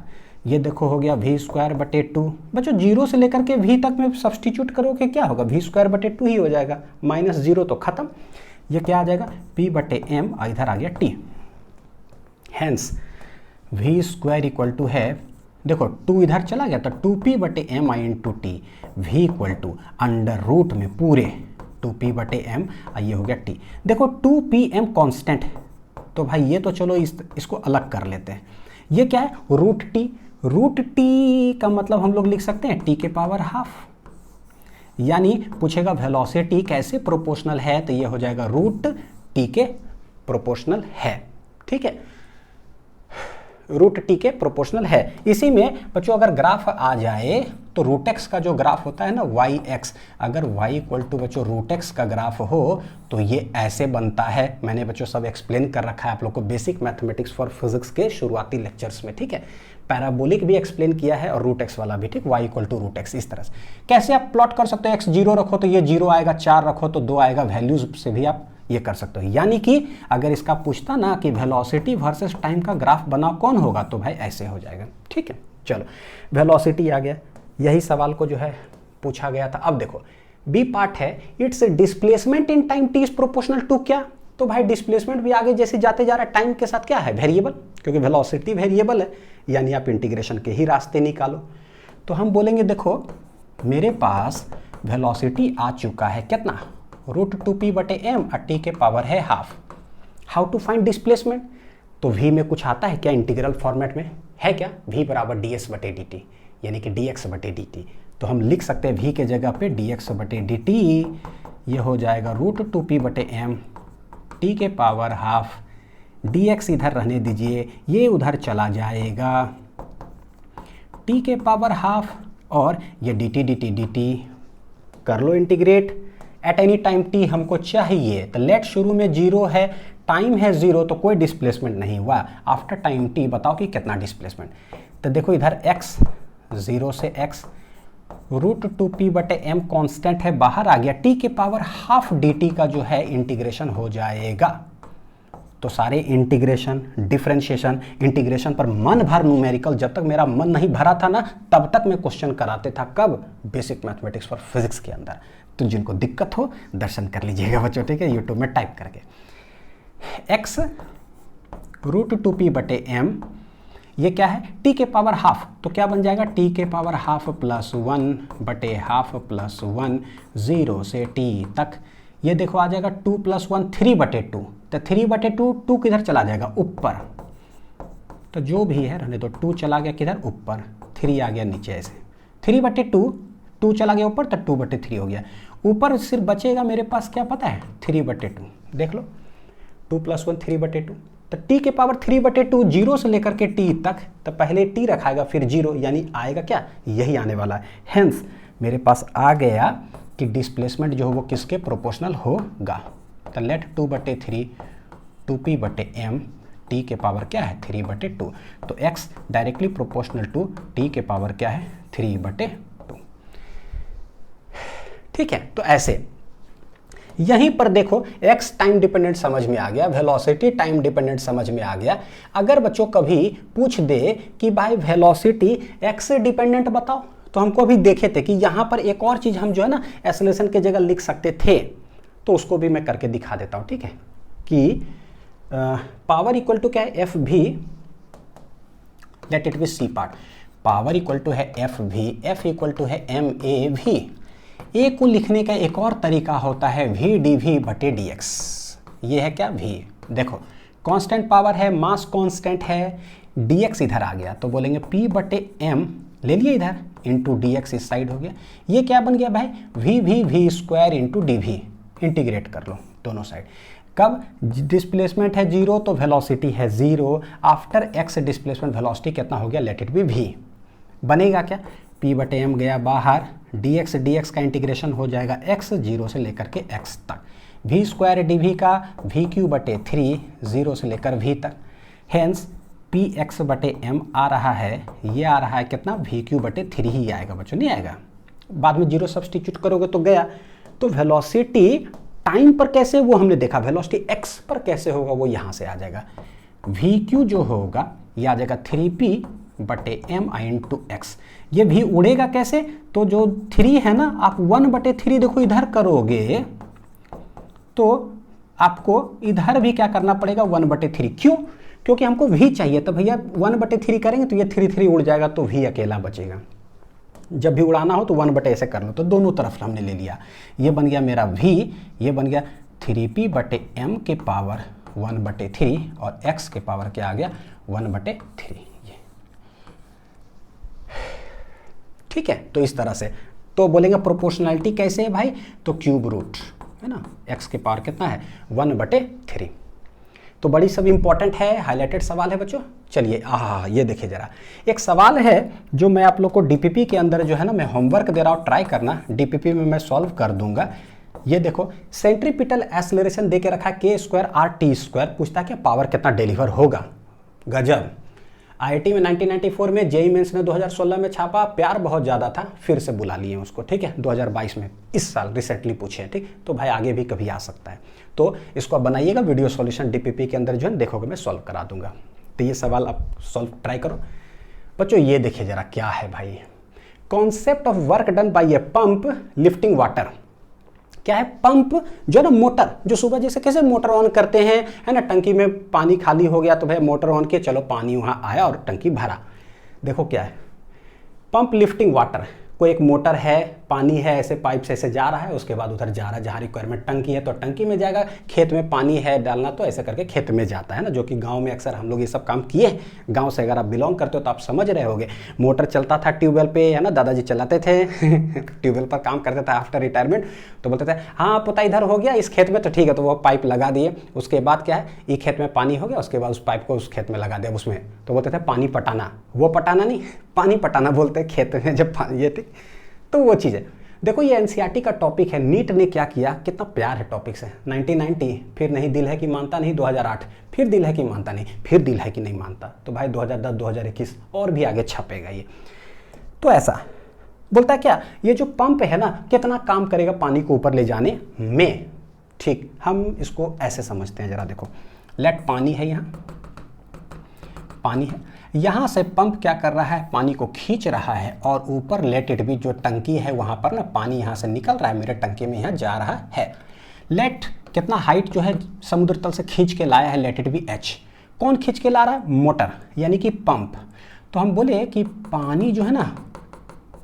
ये देखो हो गया v²/2। बच्चों 0 से लेकर के v तक में सब्सटीट्यूट करोगे क्या होगा, v²/2 ही हो जाएगा, -0 तो खत्म, ये क्या आ जाएगा, p/m, इधर आ गया t। Hence v² equal to है, देखो 2 इधर चला गया तो 2p/m × t, v equal to under root में पूरे 2p/m, ये हो गया t। देखो 2pm कांस्टेंट, तो भाई ये तो चलो इसको अलग कर लेते हैं। ये क्या है, रूट टी। रूट टी का मतलब हम लोग लिख सकते हैं टी के पावर हाफ, यानी पूछेगा वेलोसिटी कैसे प्रोपोर्शनल है, तो ये हो जाएगा रूट टी के प्रोपोर्शनल है। ठीक है, रूट टी के प्रोपोर्शनल है। इसी में बच्चों अगर ग्राफ आ जाए तो रूट एक्स का जो ग्राफ होता है ना वाई एक्स, अगर वाई इक्वल टू बच्चों रूट एक्स का ग्राफ हो तो ये ऐसे बनता है। मैंने बच्चों सब एक्सप्लेन कर रखा है आप लोग को बेसिक मैथमेटिक्स फॉर फिजिक्स के शुरुआती लेक्चर्स में। ठीक है, पैराबोलिक भी एक्सप्लेन किया है और रूट एक्स वाला भी। ठीक, y equal to root x इस तरह से कैसे आप प्लॉट कर सकते हो। एक्स 0 रखो तो ये 0 आएगा, 4 रखो तो 2 आएगा, वैल्यूज से भी आप ये कर सकते हो। यानी कि अगर इसका पूछता ना कि वेलोसिटी वर्सेस टाइम का ग्राफ बना कौन होगा, तो भाई ऐसे हो जाएगा। ठीक है, चलो वेलोसिटी आ गया, यही सवाल को जो है पूछा गया था। अब देखो बी पार्ट है, its displacement in time t is proportional to क्या, तो भाई डिस्प्लेसमेंट भी आगे जैसे जाते जा रहा है टाइम के साथ क्या है, वेरिएबल, क्योंकि वेलोसिटी वेरिएबल है, यानी आप इंटीग्रेशन के ही रास्ते निकालो। तो हम बोलेंगे देखो मेरे पास वेलोसिटी आ चुका है कितना, रूट 2p बटे एम और टी के पावर है half. How to find displacement, तो v में कुछ आता है क्या इंटीग्रल फॉर्मेट में, है क्या, v बराबर ds बटे dt, यानी कि dx बटे dt। तो हम लिख सकते हैं v के जगह पे dx बटे dt, ये हो जाएगा रूट 2p बटे एम, टी के पावर हाफ, dx इधर रहने दीजिए, ये उधर चला जाएगा, टी के पावर हाफ, और ये dt कर लो integrate. At any time t हमको चाहिए, तो लेट शुरू में 0 है, टाइम है 0, तो कोई डिस्प्लेसमेंट नहीं हुआ। आफ्टर टाइम t बताओ कि कितना डिस्प्लेसमेंट, तो देखो इधर x 0 से x, रूट 2p बटे एम कॉन्स्टेंट है, बाहर आ गया, t के पावर हाफ dt का जो है इंटीग्रेशन हो जाएगा। तो सारे इंटीग्रेशन, डिफरेंशिएशन, इंटीग्रेशन पर मन भर न्यूमेरिकल, जब तक मेरा मन नहीं भरा था ना तब तक मैं क्वेश्चन कराते था, कब, बेसिक मैथमेटिक्स फॉर फिजिक्स के अंदर। तो जिनको दिक्कत हो दर्शन कर लीजिएगा बच्चों, ठीक है, यूट्यूब में टाइप करके। x रूट 2p बटे एम, ये क्या है, t के पावर हाफ, तो क्या बन जाएगा t के पावर हाफ प्लस 1 बटे हाफ प्लस 1, 0 से t तक। ये देखो आ जाएगा 2 + 1 3 बटे 2, तो 3 बटे 2 किधर चला जाएगा ऊपर, तो जो भी है रहने दो, 2 चला गया किधर ऊपर, 3 आ गया नीचे, ऐसे 3 बटे 2 चला गया ऊपर, तो 2 बटे 3 हो गया। ऊपर सिर्फ बचेगा मेरे पास क्या पता है, 3 बटे 2, देख लो 2 + 1 3 बटे 2, तो t के पावर 3 बटे 2, 0 से लेकर के t तक, तो पहले t रखाएगा फिर 0, यानी आएगा क्या, यही आने वाला है। हेंस मेरे पास आ गया कि डिस्प्लेसमेंट जो है वो किसके प्रोपोर्शनल होगा, तो लेट 2 बटे 3 2p बटे m, t के पावर क्या है 3 बटे 2, तो x directly proportional to t के पावर क्या है 3 बटे 2। ठीक है, तो ऐसे यहीं पर देखो x टाइम डिपेंडेंट समझ में आ गया, वेलोसिटी टाइम डिपेंडेंट समझ में आ गया। अगर बच्चों कभी पूछ दे कि भाई वेलोसिटी x से डिपेंडेंट बताओ, तो हमको अभी देखे थे कि यहाँ पर एक और चीज़ हम जो है ना एक्सेलरेशन के जगह लिख सकते थे, तो उसको भी मैं करके दिखा देता हूँ। ठीक है, कि पावर इक्वल टू क्या है एफ भी, let it be c part, power equal to है एफ भी, एफ इक्वल टू है एम ए भी। ए को लिखने का एक और तरीका होता है वी डी वी बटे डी एक्स, ये है क्या वी, देखो कांस्टेंट पावर है, मास कांस्टेंट है, डी एक्स इधर आ गया तो बोलेंगे पी बटे एम ले लिए इधर इंटू डी एक्स इस साइड हो गया। ये क्या बन गया भाई v v v square into d v, integrate कर लो दोनों साइड। कब डिस्प्लेसमेंट है 0 तो वेलोसिटी है 0, आफ्टर x डिस्प्लेसमेंट वेलोसिटी कितना हो गया, लेट इट बी v, बनेगा क्या p बटे एम गया बाहर, dx का इंटीग्रेशन हो जाएगा x 0 से लेकर के x तक, v स्क्वायर डी वी का वी क्यू बटे 3 0 से लेकर v तक, हेंस पी एक्स बटे एम आ रहा है, ये आ रहा है कितना वी क्यू बटे 3 ही आएगा बच्चों, नहीं आएगा, बाद में 0 सब्सटीट्यूट करोगे तो गया। तो वेलोसिटी टाइम पर कैसे वो हमने देखा, वेलोसिटी एक्स पर कैसे होगा वो यहाँ से आ जाएगा, वी क्यू जो होगा ये आ जाएगा 3p बटे एम आई इंटू एक्स। ये भी उड़ेगा कैसे, तो जो 3 है ना आप 1 बटे 3 देखो इधर करोगे तो आपको इधर भी क्या करना पड़ेगा 1 बटे 3, क्यों, क्योंकि हमको v चाहिए, तो भैया 1 बटे 3 करेंगे तो ये 3 उड़ जाएगा तो v अकेला बचेगा। जब भी उड़ाना हो तो 1 बटे ऐसे कर लो, तो दोनों तरफ हमने ले लिया, ये बन गया मेरा v, ये बन गया 3p बटे m के पावर 1/3 और x के पावर क्या आ गया 1/3। ये ठीक है। तो इस तरह से तो बोलेंगे प्रोपोर्शनैलिटी कैसे है भाई, तो क्यूब रूट है ना, x के पावर कितना है 1/3। तो बड़ी सब इंपॉर्टेंट है, हाईलाइटेड सवाल है बच्चों। चलिए ये देखिए जरा, एक सवाल है जो मैं आप लोग को डीपीपी के अंदर जो है ना मैं होमवर्क दे रहा हूँ, ट्राई करना, डीपीपी में मैं सॉल्व कर दूंगा। ये देखो सेंट्रीपिटल एक्सेलरेशन दे के रखा है k²RT², पूछता है कि पावर कितना डिलीवर होगा। गजब। आईआईटी में 1994 में, जेईई मेंस ने 2016 में छापा, प्यार बहुत ज़्यादा था, फिर से बुला लिए उसको, ठीक है 2022 में, इस साल रिसेंटली पूछे हैं, ठीक। तो भाई आगे भी कभी आ सकता है, तो इसको आप बनाइएगा, वीडियो सॉल्यूशन डीपीपी के अंदर जो है देखोगे मैं सॉल्व करा दूंगा। तो ये सवाल आप सॉल्व ट्राई करो बच्चों। ये देखिए जरा क्या है भाई, concept of work done by a pump lifting water. क्या है, पंप जो है ना, मोटर, जो सुबह जैसे कैसे मोटर ऑन करते हैं है ना, टंकी में पानी खाली हो गया तो भाई मोटर ऑन किया, चलो पानी वहाँ आया और टंकी भरा। देखो क्या है, पंप लिफ्टिंग वाटर, कोई एक मोटर है, पानी है, ऐसे पाइप से ऐसे जा रहा है, उसके बाद उधर जा रहा है, जहाँ रिक्वायरमेंट टंकी है तो टंकी में जाएगा, खेत में पानी है डालना तो ऐसे करके खेत में जाता है ना, जो कि गांव में अक्सर हम लोग ये सब काम किए हैं। गांव से अगर आप बिलोंग करते हो तो आप समझ रहे होगे। मोटर चलता था ट्यूबवेल पे है ना, दादाजी चलाते थे ट्यूबवेल पर काम करते थे आफ्टर रिटायरमेंट, तो बोलते थे हाँ पोता इधर हो गया इस खेत में तो ठीक है, तो वो पाइप लगा दिए, उसके बाद क्या है, ये खेत में पानी हो गया, उसके बाद उस पाइप को उस खेत में लगा दिया, उसमें तो बोलते थे पानी पटाना, वो पटाना नहीं, पानी पटाना बोलते हैं खेत में जब ये थी, तो वो चीज़ है। देखो ये एनसीईआरटी का टॉपिक है, नीट ने क्या किया, कितना प्यार है टॉपिक से। 1990 फिर नहीं दिल है कि मानता नहीं, 2008 फिर दिल है कि मानता नहीं, फिर दिल है कि नहीं मानता, तो भाई 2010 2021 और भी आगे छपेगा ये। तो ऐसा बोलता है क्या, ये जो पंप है ना कितना काम करेगा पानी को ऊपर ले जाने में। ठीक, हम इसको ऐसे समझते हैं जरा, देखो लेट पानी है, यहाँ पानी है, यहाँ से पंप क्या कर रहा है, पानी को खींच रहा है, और ऊपर लेट इट भी, जो टंकी है वहाँ पर ना पानी यहाँ से निकल रहा है, मेरे टंकी में यहाँ जा रहा है। लेट कितना हाइट जो है समुद्र तल से खींच के लाया है, लेट इट भी h। कौन खींच के ला रहा है, मोटर यानी कि पंप। तो हम बोले कि पानी जो है ना,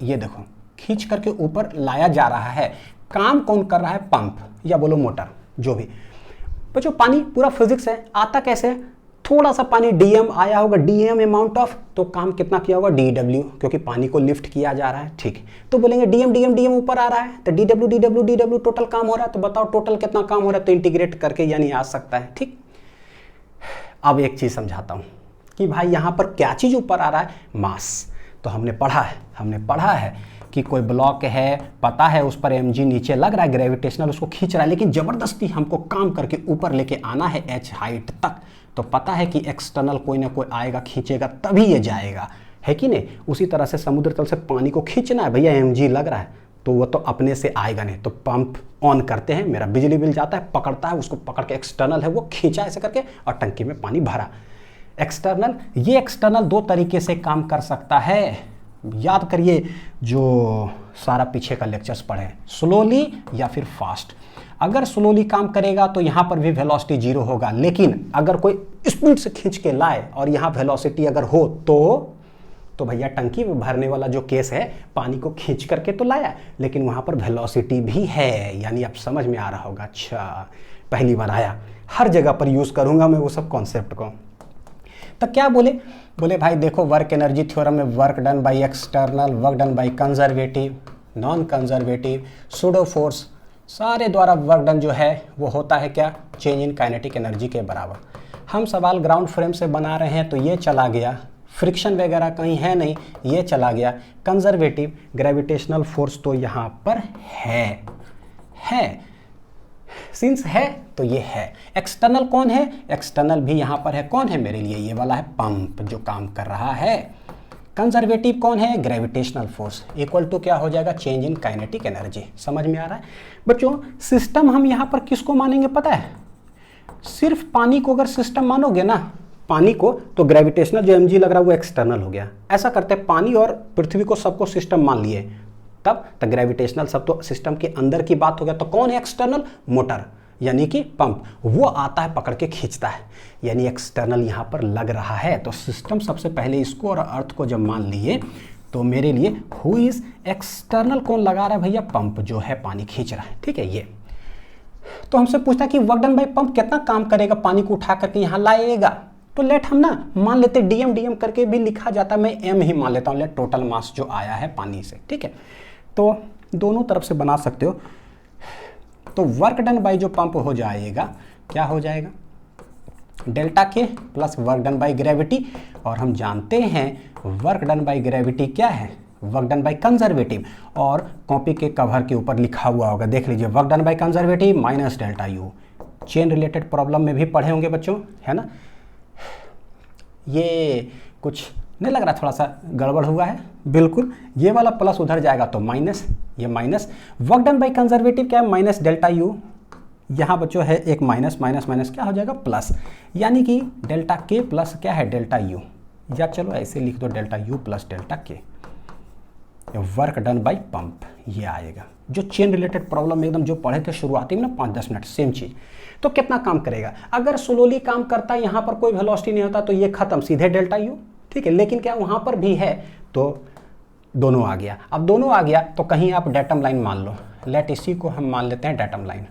ये देखो खींच करके ऊपर लाया जा रहा है, काम कौन कर रहा है, पंप या बोलो मोटर, जो भी। बच्चों पानी पूरा फिजिक्स है, आता कैसे, थोड़ा सा पानी डीएम आया होगा, डीएम अमाउंट ऑफ, तो काम कितना किया होगा डीडब्ल्यू, क्योंकि पानी को लिफ्ट किया जा रहा है, ठीक। तो बोलेंगे डीएम डीएम डीएम ऊपर आ रहा है, तो डीडब्ल्यू डीडब्ल्यू डीडब्ल्यू टोटल काम हो रहा है, तो बताओ टोटल कितना काम हो रहा है, तो इंटीग्रेट करके यानी आ सकता है, ठीक। अब एक चीज समझाता हूं कि भाई यहां पर क्या चीज ऊपर आ रहा है, मास। तो हमने पढ़ा है कि कोई ब्लॉक है, पता है उस पर mg नीचे लग रहा है, ग्रेविटेशनल उसको खींच रहा है, लेकिन जबरदस्ती हमको काम करके ऊपर लेके आना है h हाइट तक, तो पता है कि एक्सटर्नल कोई ना कोई आएगा खींचेगा तभी ये जाएगा, है कि नहीं। उसी तरह से समुद्र तल से पानी को खींचना है, भैया mg लग रहा है तो वो तो अपने से आएगा नहीं, तो पंप ऑन करते हैं, मेरा बिजली बिल जाता है, पकड़ता है, उसको पकड़ के एक्सटर्नल है वो खींचा ऐसे करके और टंकी में पानी भरा। एक्सटर्नल, ये एक्सटर्नल दो तरीके से काम कर सकता है, याद करिए जो सारा पीछे का लेक्चर्स पढ़े, स्लोली या फिर फास्ट। अगर स्लोली काम करेगा तो यहाँ पर भी वेलोसिटी जीरो होगा, लेकिन अगर कोई स्पीड से खींच के लाए और यहाँ वेलोसिटी अगर हो तो भैया टंकी में भरने वाला जो केस है, पानी को खींच करके तो लाया, लेकिन वहाँ पर वेलोसिटी भी है, यानी आप समझ में आ रहा होगा। अच्छा पहली बार आया, हर जगह पर यूज़ करूँगा मैं वो सब कॉन्सेप्ट को। तो क्या बोले भाई देखो वर्क एनर्जी थ्योरम में work done by external, work done by conservative, non conservative, pseudo force, सारे द्वारा वर्क डन जो है वो होता है क्या, चेंज इन काइनेटिक एनर्जी के बराबर। हम सवाल ग्राउंड फ्रेम से बना रहे हैं तो ये चला गया, फ्रिक्शन वगैरह कहीं है नहीं, ये चला गया। कंजर्वेटिव ग्रेविटेशनल फोर्स तो यहाँ पर है सिंस है तो ये है। एक्सटर्नल कौन है, एक्सटर्नल भी यहाँ पर है, कौन है मेरे लिए, ये वाला है पंप जो काम कर रहा है। कंजर्वेटिव कौन है, ग्रेविटेशनल फोर्स, इक्वल टू क्या हो जाएगा, चेंज इन काइनेटिक एनर्जी। समझ में आ रहा है बच्चों। सिस्टम हम यहाँ पर किसको मानेंगे पता है, सिर्फ पानी को अगर सिस्टम मानोगे ना, पानी को, तो ग्रेविटेशनल जो mg लग रहा है वो एक्सटर्नल हो गया। ऐसा करते हैं पानी और पृथ्वी को सबको सिस्टम मान लिए, तब तो ग्रेविटेशनल सब तो सिस्टम के अंदर की बात हो गया, तो कौन है एक्सटर्नल, मोटर यानी कि पंप, वो आता है पकड़ के खींचता है, यानी एक्सटर्नल यहाँ पर लग रहा है। तो सिस्टम सबसे पहले इसको और अर्थ को जब मान लिए तो मेरे लिए हु इज एक्सटर्नल कौन लगा रहा है भैया, पंप जो है पानी खींच रहा है, ठीक है। ये तो हमसे पूछता है कि वर्क डन बाय पंप कितना काम करेगा, पानी को उठा करके यहाँ लाएगा। तो लेट हम ना मान लेते डीएम डीएम करके भी लिखा जाता है, मैं एम ही मान लेता हूँ, लेट टोटल मास जो आया है पानी से, ठीक है। तो दोनों तरफ से बना सकते हो। तो वर्क डन बाय जो पंप हो जाएगा, क्या हो जाएगा, डेल्टा के plus work done by gravity. और हम जानते हैं वर्क डन बाय ग्रेविटी क्या है, वर्क डन बाय कंजर्वेटिव। और कॉपी के कवर के ऊपर लिखा हुआ होगा, देख लीजिए, work done by conservative minus delta U. Chain related problem में भी पढ़े होंगे बच्चों, है ना। ये कुछ नहीं लग रहा थोड़ा सा गड़बड़ हुआ है, बिल्कुल। ये वाला प्लस उधर जाएगा तो माइनस, ये minus. Work done by conservative क्या है, माइनस डेल्टा यू। यहाँ बच्चों है एक माइनस, माइनस माइनस क्या हो जाएगा, प्लस। यानी कि डेल्टा के प्लस क्या है, डेल्टा यू। या चलो ऐसे लिख दो, डेल्टा यू प्लस डेल्टा के। वर्क डन बाय पंप ये आएगा। जो चेन रिलेटेड प्रॉब्लम में एकदम जो पढ़े थे शुरुआती में ना 5-10 मिनट, सेम चीज। तो कितना काम करेगा, अगर स्लोली काम करता, यहाँ पर कोई वेलोसिटी नहीं होता तो ये खत्म, सीधे डेल्टा यू, ठीक है। लेकिन क्या वहाँ पर भी है, तो दोनों आ गया। अब दोनों आ गया तो कहीं आप डेटम लाइन मान लो, लेट इसी को हम मान लेते हैं डेटम लाइन।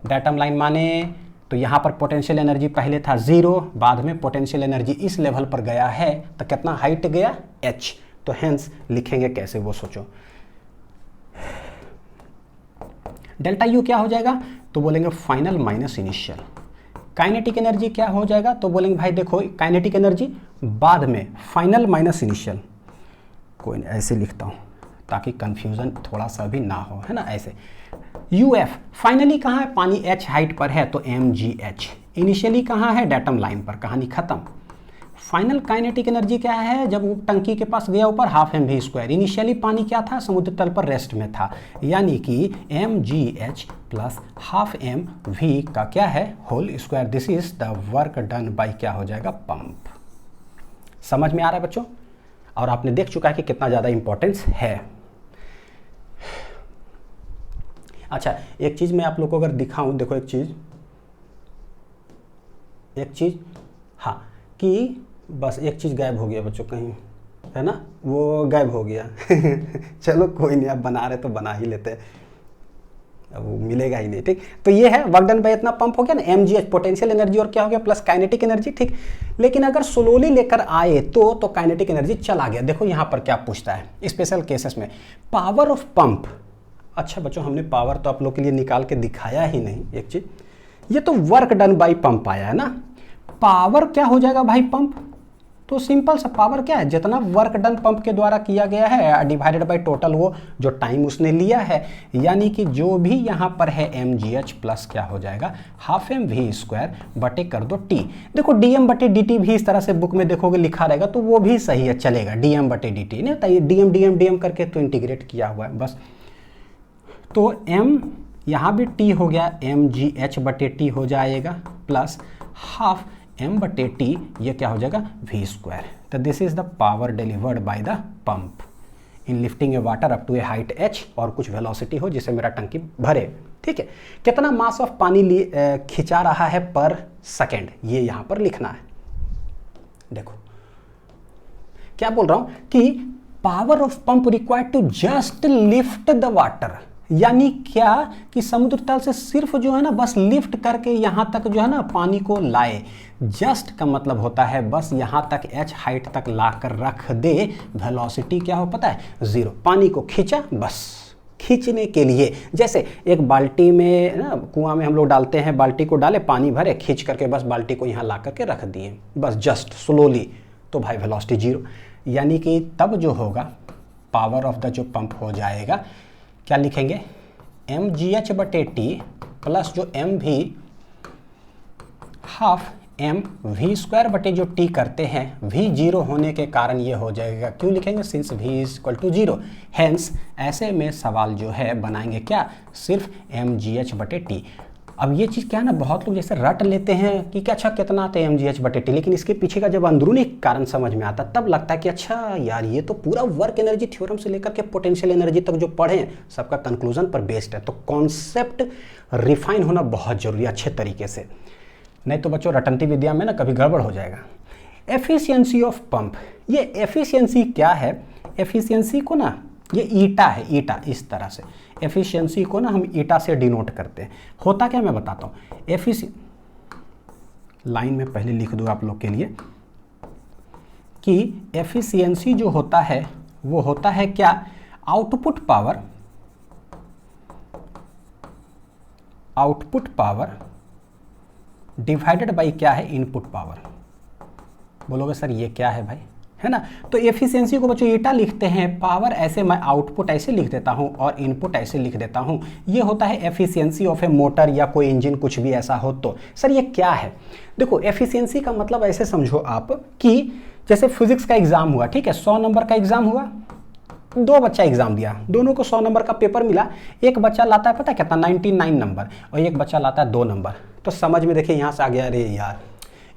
डेटम लाइन माने तो यहाँ पर पोटेंशियल एनर्जी पहले था 0, बाद में पोटेंशियल एनर्जी इस लेवल पर गया है, तो कितना हाइट गया, h। तो हेंस लिखेंगे कैसे वो सोचो। डेल्टा यू क्या हो जाएगा, तो बोलेंगे final minus initial. Kinetic energy क्या हो जाएगा, तो बोलेंगे भाई देखो काइनेटिक एनर्जी बाद में, फाइनल माइनस इनिशियल। कोई नहीं, ऐसे लिखता हूँ ताकि कंफ्यूजन थोड़ा सा भी ना हो, है ना, ऐसे। यूएफ फाइनली कहाँ है, पानी h हाइट पर है तो mgh। इनिशियली कहाँ है, डेटम लाइन पर, कहानी खत्म। फाइनल काइनेटिक एनर्जी क्या है, जब वो टंकी के पास गया ऊपर, half m v square. Initially पानी क्या था, समुद्र तल पर रेस्ट में था, यानी कि mgh plus half m v का क्या है, whole square. This is the work done by क्या हो जाएगा, पंप। समझ में आ रहा है बच्चों, और आपने देख चुका है कि कितना ज़्यादा इंपॉर्टेंस है। अच्छा, एक चीज़ मैं आप लोग को अगर दिखाऊं, देखो एक चीज़ हाँ, कि बस एक चीज़ गायब हो गया बच्चों कहीं, है ना, वो गायब हो गया चलो कोई नहीं, आप बना रहे तो बना ही लेते हैं, अब वो मिलेगा ही नहीं, ठीक। तो ये है वर्क डन बाय इतना पंप हो गया ना, mgh पोटेंशियल एनर्जी और क्या हो गया, प्लस काइनेटिक एनर्जी, ठीक। लेकिन अगर स्लोली लेकर आए तो काइनेटिक एनर्जी चला गया। देखो यहाँ पर क्या पूछता है स्पेशल केसेस में, पावर ऑफ पंप। अच्छा बच्चों, हमने पावर तो आप लोग के लिए निकाल के दिखाया ही नहीं एक चीज, ये तो वर्क डन बाय पंप आया है ना। पावर क्या हो जाएगा भाई, पंप, तो सिंपल सा पावर क्या है, जितना वर्क डन पंप के द्वारा किया गया है डिवाइडेड बाय टोटल वो जो टाइम उसने लिया है। यानी कि जो भी यहाँ पर है mgh प्लस क्या हो जाएगा, हाफ एम वी स्क्वायर बटे कर दो t। देखो dm बटे dt भी इस तरह से बुक में देखोगे लिखा रहेगा तो वो भी सही है, चलेगा। dm बटे dt नहीं होता, ये dm करके तो इंटीग्रेट किया हुआ है बस। तो m यहाँ भी t हो गया, mgh बटे t हो जाएगा प्लस हाफ m बटे टी, ये क्या हो जाएगा, v स्क्वायर। तो this is the power delivered by the pump in lifting a water up to a height h, और कुछ वेलोसिटी हो जिससे मेरा टंकी भरे, ठीक है। कितना मास ऑफ पानी खिंचा रहा है पर सेकेंड, ये यहाँ पर लिखना है। देखो क्या बोल रहा हूँ कि power of pump required to just lift the water, यानी क्या कि समुद्र तल से सिर्फ जो है ना बस लिफ्ट करके यहाँ तक जो है ना पानी को लाए। जस्ट का मतलब होता है बस यहाँ तक h हाइट तक लाकर रख दे। वेलोसिटी क्या हो पता है, 0। पानी को खींचा, बस खींचने के लिए, जैसे एक बाल्टी में ना कुआं में हम लोग डालते हैं, बाल्टी को डाले, पानी भरे, खींच करके बस बाल्टी को यहाँ ला करके रख दिए, बस जस्ट स्लोली, तो भाई वेलोसिटी 0। यानी कि तब जो होगा पावर ऑफ द जो पंप हो जाएगा, क्या लिखेंगे, mgh बटे टी प्लस जो mv हाफ एम वी स्क्वायर बटे जो टी करते हैं, v 0 होने के कारण ये हो जाएगा। क्यों लिखेंगे, since v is equal to 0। Hence ऐसे में सवाल जो है बनाएंगे क्या, सिर्फ mgh बटे टी। अब ये चीज़ क्या है ना, बहुत लोग जैसे रट लेते हैं कि क्या अच्छा कितना आता है mgh बटे टी, लेकिन इसके पीछे का जब अंदरूनी कारण समझ में आता तब लगता है कि अच्छा यार ये तो पूरा वर्क एनर्जी थ्योरम से लेकर के पोटेंशियल एनर्जी तक जो पढ़े सबका कंक्लूजन पर बेस्ड है। तो कॉन्सेप्ट रिफाइन होना बहुत जरूरी है अच्छे तरीके से, नहीं तो बच्चों रटंती विद्या में ना कभी गड़बड़ हो जाएगा। एफिशिएंसी ऑफ पंप, ये एफिशिएंसी क्या है, एफिशिएंसी को ना ये ईटा है, ईटा इस तरह से। एफिशिएंसी को ना हम ईटा से डिनोट करते हैं। होता क्या मैं बताता हूँ। लाइन में पहले लिख दूँ आप लोग के लिए कि एफिशिएंसी जो होता है वो होता है क्या, आउटपुट पावर डिवाइडेड बाई क्या है, इनपुट पावर। बोलोगे सर ये क्या है भाई, है ना। तो एफिशिएंसी को बच्चों ईटा लिखते हैं, पावर ऐसे मैं आउटपुट ऐसे लिख देता हूं और इनपुट ऐसे लिख देता हूं। ये होता है एफिशिएंसी ऑफ ए मोटर या कोई इंजन, कुछ भी ऐसा हो तो। सर ये क्या है, देखो एफिशिएंसी का मतलब ऐसे समझो आप कि जैसे फिजिक्स का एग्जाम हुआ, ठीक है, 100 नंबर का एग्जाम हुआ, 2 बच्चा एग्जाम दिया, दोनों को 100 नंबर का पेपर मिला। एक बच्चा लाता है पता है कितना, 99 नंबर, और एक बच्चा लाता है 2 नंबर। तो समझ में देखिए यहाँ से आ गया, अरे यार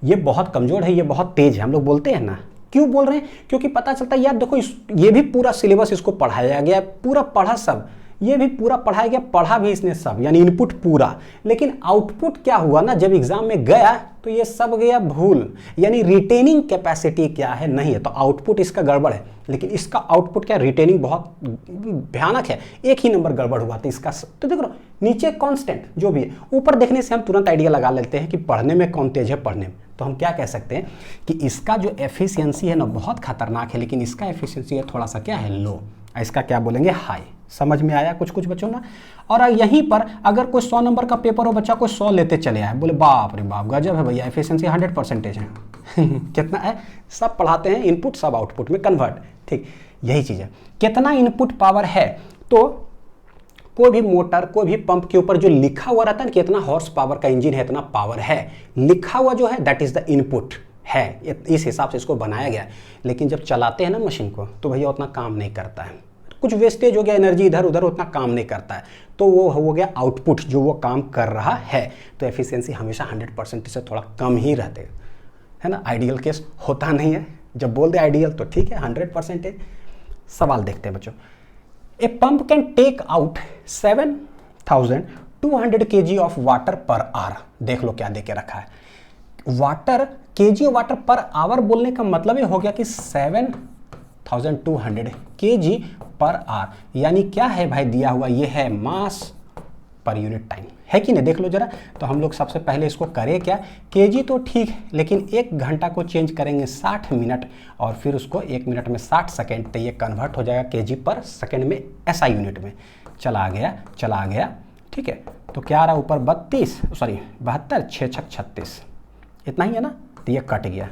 ये बहुत कमजोर है, ये बहुत तेज है। हम लोग बोलते हैं ना, क्यों बोल रहे हैं, क्योंकि पता चलता है यार देखो ये भी पूरा सिलेबस इसको पढ़ाया गया, पूरा पढ़ा सब, ये भी पूरा पढ़ाया गया, पढ़ा भी इसने सब, यानी इनपुट पूरा। लेकिन आउटपुट क्या हुआ ना, जब एग्जाम में गया तो ये सब गया भूल, यानी रिटेनिंग कैपेसिटी क्या है, नहीं है। तो आउटपुट इसका गड़बड़ है, लेकिन इसका आउटपुट क्या, रिटेनिंग बहुत भयानक है। एक ही नंबर गड़बड़ हुआ था इसका। तो देखो नीचे कांस्टेंट जो भी है, ऊपर देखने से हम तुरंत आइडिया लगा लेते हैं कि पढ़ने में कौन तेज है पढ़ने में। तो हम क्या कह सकते हैं कि इसका जो एफिशिएंसी है ना बहुत खतरनाक है, लेकिन इसका एफिशिएंसी है थोड़ा सा क्या है, लो। इसका क्या बोलेंगे, हाई। समझ में आया कुछ कुछ बच्चों ना। और यहीं पर अगर कोई 100 नंबर का पेपर हो, बच्चा कोई 100 लेते चले आए, बोले बाप रे बाप गजब है भैया, एफिशिएंसी 100% है कितना है, सब पढ़ाते हैं, इनपुट सब आउटपुट में कन्वर्ट, ठीक, यही चीज़ है। कितना इनपुट पावर है, तो कोई भी मोटर, कोई भी पंप के ऊपर जो लिखा हुआ रहता है कि इतना हॉर्स पावर का इंजन है, इतना पावर है, लिखा हुआ जो है दैट इज द इनपुट है, इस हिसाब से इसको बनाया गया है। लेकिन जब चलाते हैं ना मशीन को, तो भैया उतना काम नहीं करता है, कुछ वेस्टेज हो गया, एनर्जी इधर उधर, उतना काम नहीं करता है, तो वो हो गया आउटपुट जो वो काम कर रहा है। तो एफिशिएंसी हमेशा 100% से थोड़ा कम ही रहते है ना। आइडियल केस होता नहीं है, जब बोल दे आइडियल तो ठीक है 100%। सवाल देखते हैं बच्चों। A pump can take out 7200 kg of water per hour. देख लो क्या दे के रखा है, water, kg water per hour बोलने का मतलब ये हो गया कि 7200 kg पर आवर, यानी क्या है भाई दिया हुआ, ये है मास पर यूनिट टाइम, है कि नहीं, देख लो जरा। तो हम लोग सबसे पहले इसको करें क्या, केजी तो ठीक है, लेकिन 1 घंटा को चेंज करेंगे 60 मिनट, और फिर उसको 1 मिनट में 60 सेकेंड, तो ये कन्वर्ट हो जाएगा केजी पर सेकेंड में, ऐसा यूनिट में। चला गया, ठीक है। तो क्या आ रहा ऊपर 72, 6 छक 36, इतना ही है ना। तो ये कट गया,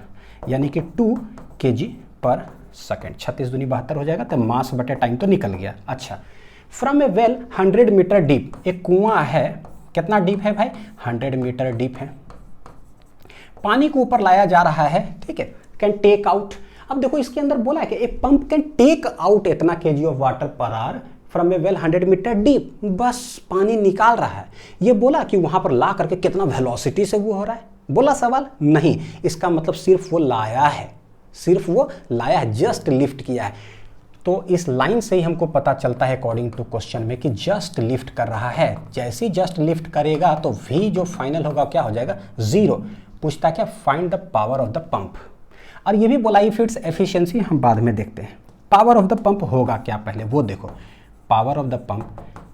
यानी कि 2 kg पर सेकेंड, 36 दूनी 72 हो जाएगा। तो मास बटे टाइम तो निकल गया। अच्छा, from a well 100 metre deep, एक कुआं है, कितना डीप है भाई, 100 मीटर डीप है, पानी को ऊपर लाया जा रहा है, ठीक है, कैन टेक आउट। अब देखो इसके अंदर बोला है कि a pump can take out इतना KG of water per hour from a well 100 metre deep, बस पानी निकाल रहा है। ये बोला कि वहां पर ला करके कितना वेलोसिटी से वो हो रहा है, बोला सवाल नहीं। इसका मतलब सिर्फ वो लाया है, जस्ट लिफ्ट किया है। तो इस लाइन से ही हमको पता चलता है अकॉर्डिंग टू क्वेश्चन में कि जस्ट लिफ्ट कर रहा है। जैसे ही जस्ट लिफ्ट करेगा तो V जो फाइनल होगा क्या हो जाएगा, 0। पूछता क्या, find the power of the pump. और ये भी बोला इफ इट्स एफिशिएंसी, हम बाद में देखते हैं। पावर ऑफ द पंप होगा क्या पहले वो देखो। Power of the pump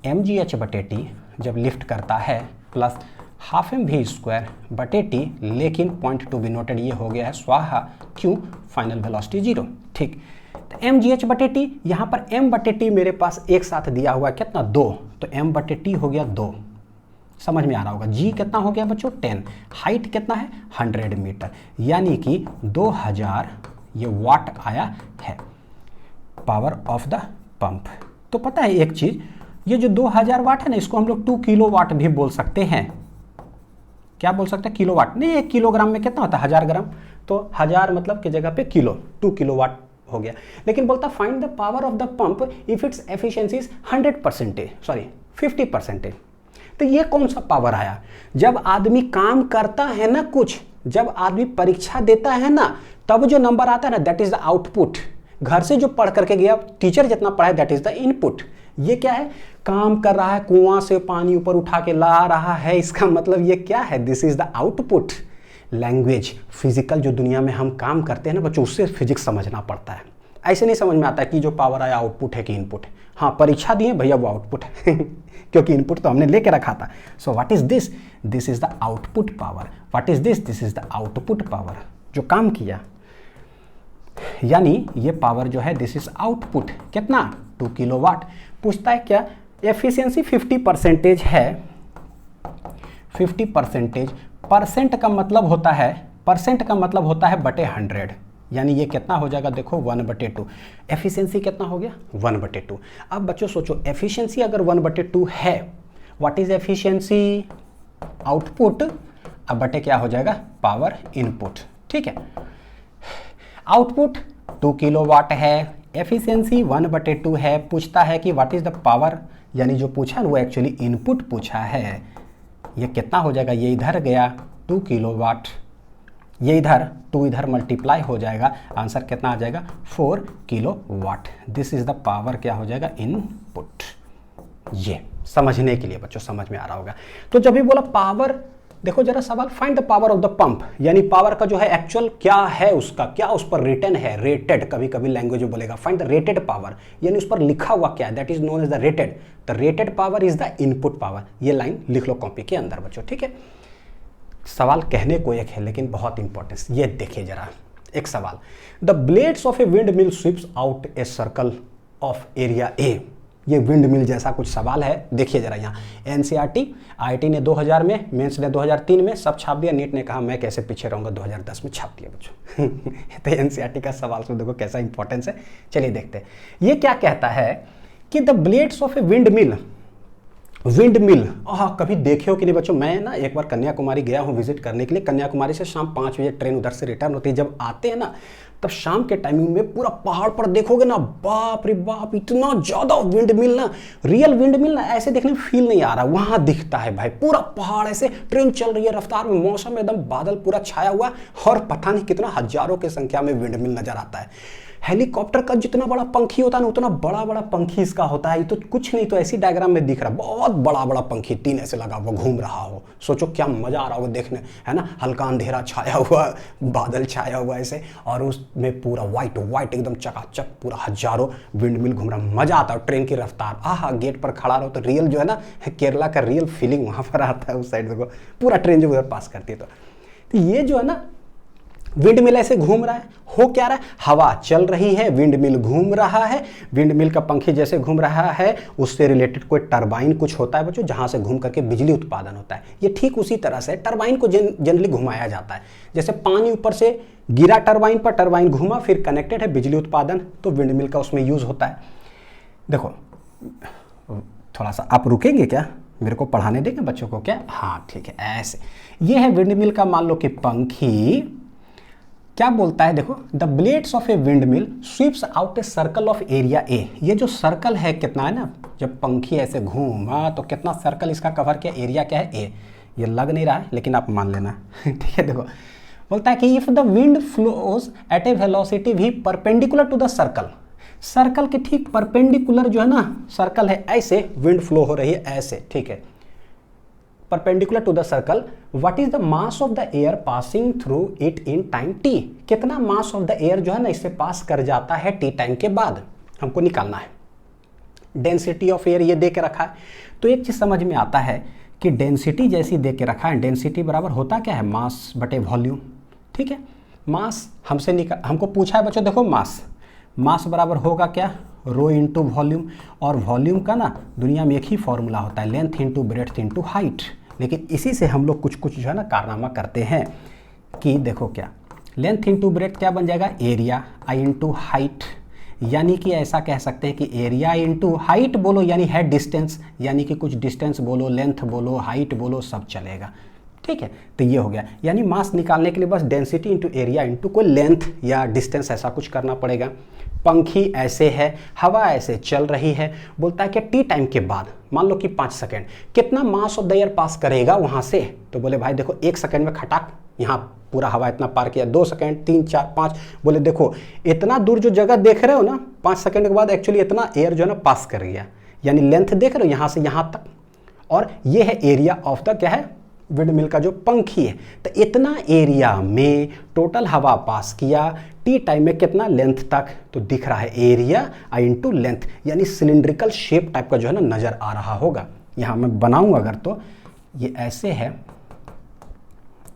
mgh/t जब लिफ्ट करता है प्लस ½ mv² बटे टी, लेकिन पॉइंट टू बी नोटेड ये हो गया है स्वाहा, क्यों, फाइनल वेलोसिटी 0, ठीक। तो mgh/t, यहाँ पर m/t मेरे पास एक साथ दिया हुआ है कितना, 2, तो m/t हो गया 2, समझ में आ रहा होगा। g कितना हो गया बच्चों, 10, हाइट कितना है 100 मीटर, यानी कि 2000 ये वाट आया है पावर ऑफ द पंप। तो पता है एक चीज, ये जो 2000 वाट है ना, इसको हम लोग 2 किलोवाट भी बोल सकते हैं। क्या बोल सकते हैं, किलोवाट नहीं, 1 किलोग्राम में कितना होता है, 1000 ग्राम, तो 1000 मतलब की जगह पे किलो, 2 किलोवाट हो गया। लेकिन बोलता find the power of the pump if its efficiency is 50%। तो ये कौन सा पावर आया, जब आदमी काम करता है ना कुछ, जब आदमी परीक्षा देता है ना, तब जो नंबर आता है ना दैट इज द आउटपुट। घर से जो पढ़ करके गया, टीचर जितना पढ़ाए दैट इज द इनपुट। ये क्या है, काम कर रहा है, कुआं से पानी ऊपर उठा के ला रहा है, इसका मतलब ये क्या है, this is the output. Language, physical जो दुनिया में हम काम करते हैं ना बच्चों, उससे फिजिक्स समझना पड़ता है। ऐसे नहीं समझ में आता कि जो पावर आया आउटपुट है कि इनपुट है। हाँ, परीक्षा दिए भैया वो आउटपुट है क्योंकि इनपुट तो हमने लेके रखा था। So what is this? This is the output power. What is this? This is the output power, जो काम किया। यानी ये पावर जो है दिस इज आउटपुट, कितना? 2 किलोवाट। पूछता है क्या? एफिशिएंसी 50% है। 50% परसेंट का मतलब होता है, परसेंट का मतलब होता है बटे 100, यानी ये कितना हो जाएगा? देखो 1/2। एफिशिएंसी कितना हो गया? 1/2। अब बच्चों सोचो, एफिशिएंसी अगर 1/2 है, व्हाट इज एफिशिएंसी? आउटपुट, अब बटे क्या हो जाएगा? Power input. ठीक है, आउटपुट 2 किलोवाट है, एफिशिएंसी 1/2 है। पूछता है कि व्हाट इज द पावर, यानी जो पूछा वो एक्चुअली इनपुट पूछा है। ये कितना हो जाएगा? ये इधर गया 2 किलोवाट, ये इधर 2 इधर मल्टीप्लाई हो जाएगा, आंसर कितना आ जाएगा? 4 kilowatt. This is the power, क्या हो जाएगा? इनपुट। ये समझने के लिए बच्चों समझ में आ रहा होगा। तो जब भी बोला पावर, देखो जरा सवाल, find the power of the pump, यानी पावर का जो है एक्चुअल क्या है, उसका क्या उस पर रिटन है, रेटेड, कभी कभी लैंग्वेज बोलेगा फाइंड द रेटेड पावर, यानी उस पर लिखा हुआ क्या है, that is known as the rated. The rated power is the input power. ये लाइन लिख लो कॉपी के अंदर बच्चों, ठीक है। सवाल कहने को एक है लेकिन बहुत इंपॉर्टेंस, ये देखिए जरा एक सवाल। The blades of a wind mill sweeps out a circle of area A. ये विंड मिल जैसा कुछ सवाल है, देखिए जरा यहाँ। एनसीईआरटी, आईआईटी ने 2000 में, मेंस ने 2003 में, सब छाप दिया। नीट ने कहा मैं कैसे पीछे रहूँगा, 2010 में छाप दिया बच्चों तो एनसीईआरटी का सवाल से देखो कैसा इंपॉर्टेंस है। चलिए देखते हैं ये क्या कहता है कि the blades of a wind mill, wind mill, कभी देखे हो कि नहीं बच्चों? मैं ना एक बार कन्याकुमारी गया हूँ विजिट करने के लिए। कन्याकुमारी से शाम 5 बजे ट्रेन उधर से रिटर्न होती है। जब आते हैं ना तब शाम के टाइमिंग में पूरा पहाड़ पर देखोगे ना, बाप रे बाप, इतना ज्यादा विंड मिल ना, रियल विंड मिल ना ऐसे देखने में फील नहीं आ रहा, वहां दिखता है भाई पूरा पहाड़, ऐसे ट्रेन चल रही है रफ्तार में, मौसम एकदम बादल पूरा छाया हुआ, और पता नहीं कितना हजारों की संख्या में विंड मिल नजर आता है। हेलीकॉप्टर का जितना बड़ा पंखी होता है ना, उतना बड़ा बड़ा पंखी इसका होता है। ये तो कुछ नहीं तो ऐसी डायग्राम में दिख रहा है, बहुत बड़ा बड़ा पंखी 3 ऐसे लगा हुआ घूम रहा हो। सोचो क्या मजा आ रहा होगा देखने, है ना। हल्का अंधेरा छाया हुआ, बादल छाया हुआ ऐसे, और उसमें पूरा व्हाइट व्हाइट एकदम चकाचक पूरा हजारों विंड मिल घूम रहा। मजा आता है, ट्रेन की रफ्तार, गेट पर खड़ा रहो तो रियल जो है ना केरला का रियल फीलिंग वहां पर आता है। उस साइड देखो पूरा ट्रेन जो उधर पास करती है। तो ये जो है ना विंड मिल ऐसे घूम रहा है, हो क्या रहा है? हवा चल रही है, विंड मिल घूम रहा है। विंड मिल का पंखी जैसे घूम रहा है, उससे रिलेटेड कोई टरबाइन कुछ होता है बच्चों, जहां से घूम करके बिजली उत्पादन होता है। ये ठीक उसी तरह से टरबाइन को जनरली घुमाया जाता है। जैसे पानी ऊपर से गिरा टरबाइन पर, टरबाइन घूमा, फिर कनेक्टेड है बिजली उत्पादन, तो विंड मिल का उसमें यूज होता है। देखो थोड़ा सा आप रुकेंगे क्या, मेरे को पढ़ाने देंगे बच्चों को क्या? हाँ ठीक है, ऐसे ये है विंड मिल का, मान लो कि पंखी क्या बोलता है, देखो the blades of a wind mill sweeps out a circle of area A. ये जो सर्कल है कितना है ना, जब पंखी ऐसे घूमा तो कितना सर्कल इसका कवर किया, एरिया क्या है? ए। ये लग नहीं रहा है लेकिन आप मान लेना ठीक है। देखो बोलता है कि if the wind flows at a velocity भी perpendicular to the circle, circle के ठीक परपेंडिकुलर जो है ना सर्कल है, ऐसे विंड फ्लो हो रही है ऐसे, ठीक है, perpendicular to the circle, what is the mass of the air passing through it in time t. कितना मास ऑफ द एयर जो है ना इससे पास कर जाता है टी टाइम के बाद, हमको निकालना है। डेंसिटी ऑफ एयर ये दे के रखा है, तो एक चीज समझ में आता है कि डेंसिटी जैसी दे के रखा है, डेंसिटी बराबर होता क्या है? मास बटे वॉल्यूम, ठीक है। मास हमको पूछा है बच्चों, देखो मास बराबर होगा क्या? रो इंटू वॉल्यूम, और वॉल्यूम का ना दुनिया में एक ही फॉर्मूला होता है, length into breadth into height. लेकिन इसी से हम लोग कुछ जो है ना कारनामा करते हैं कि देखो क्या, लेंथ इंटू ब्रेड्थ क्या बन जाएगा? एरिया, आई इंटू हाइट, यानी कि ऐसा कह सकते हैं कि एरिया इंटू हाइट बोलो यानी है डिस्टेंस, यानी कि कुछ डिस्टेंस बोलो, लेंथ बोलो, हाइट बोलो, सब चलेगा, ठीक है। तो ये हो गया, यानी मास निकालने के लिए बस डेंसिटी इंटू एरिया इंटू कोई लेंथ या डिस्टेंस ऐसा कुछ करना पड़ेगा। पंखी ऐसे है, हवा ऐसे चल रही है, बोलता है कि टी टाइम के बाद मान लो कि 5 सेकेंड, कितना mass of the air pass करेगा वहां से? तो बोले भाई देखो 1 सेकेंड में खटाक यहाँ पूरा हवा इतना पार किया, 2 सेकेंड, 3, 4, 5, बोले देखो इतना दूर जो जगह देख रहे हो ना 5 सेकेंड के बाद एक्चुअली इतना एयर जो है ना पास कर गया, यानी लेंथ देख रहे हो यहाँ से यहाँ तक, और ये है एरिया ऑफ द क्या है? विंड मिल का जो पंखी है। तो इतना एरिया में टोटल हवा पास किया, टी टाइम में कितना लेंथ तक, तो दिख रहा है एरिया इंटू लेंथ, यानी सिलिंड्रिकल शेप टाइप का जो है ना नजर आ रहा होगा। यहां मैं बनाऊं अगर तो ये ऐसे है,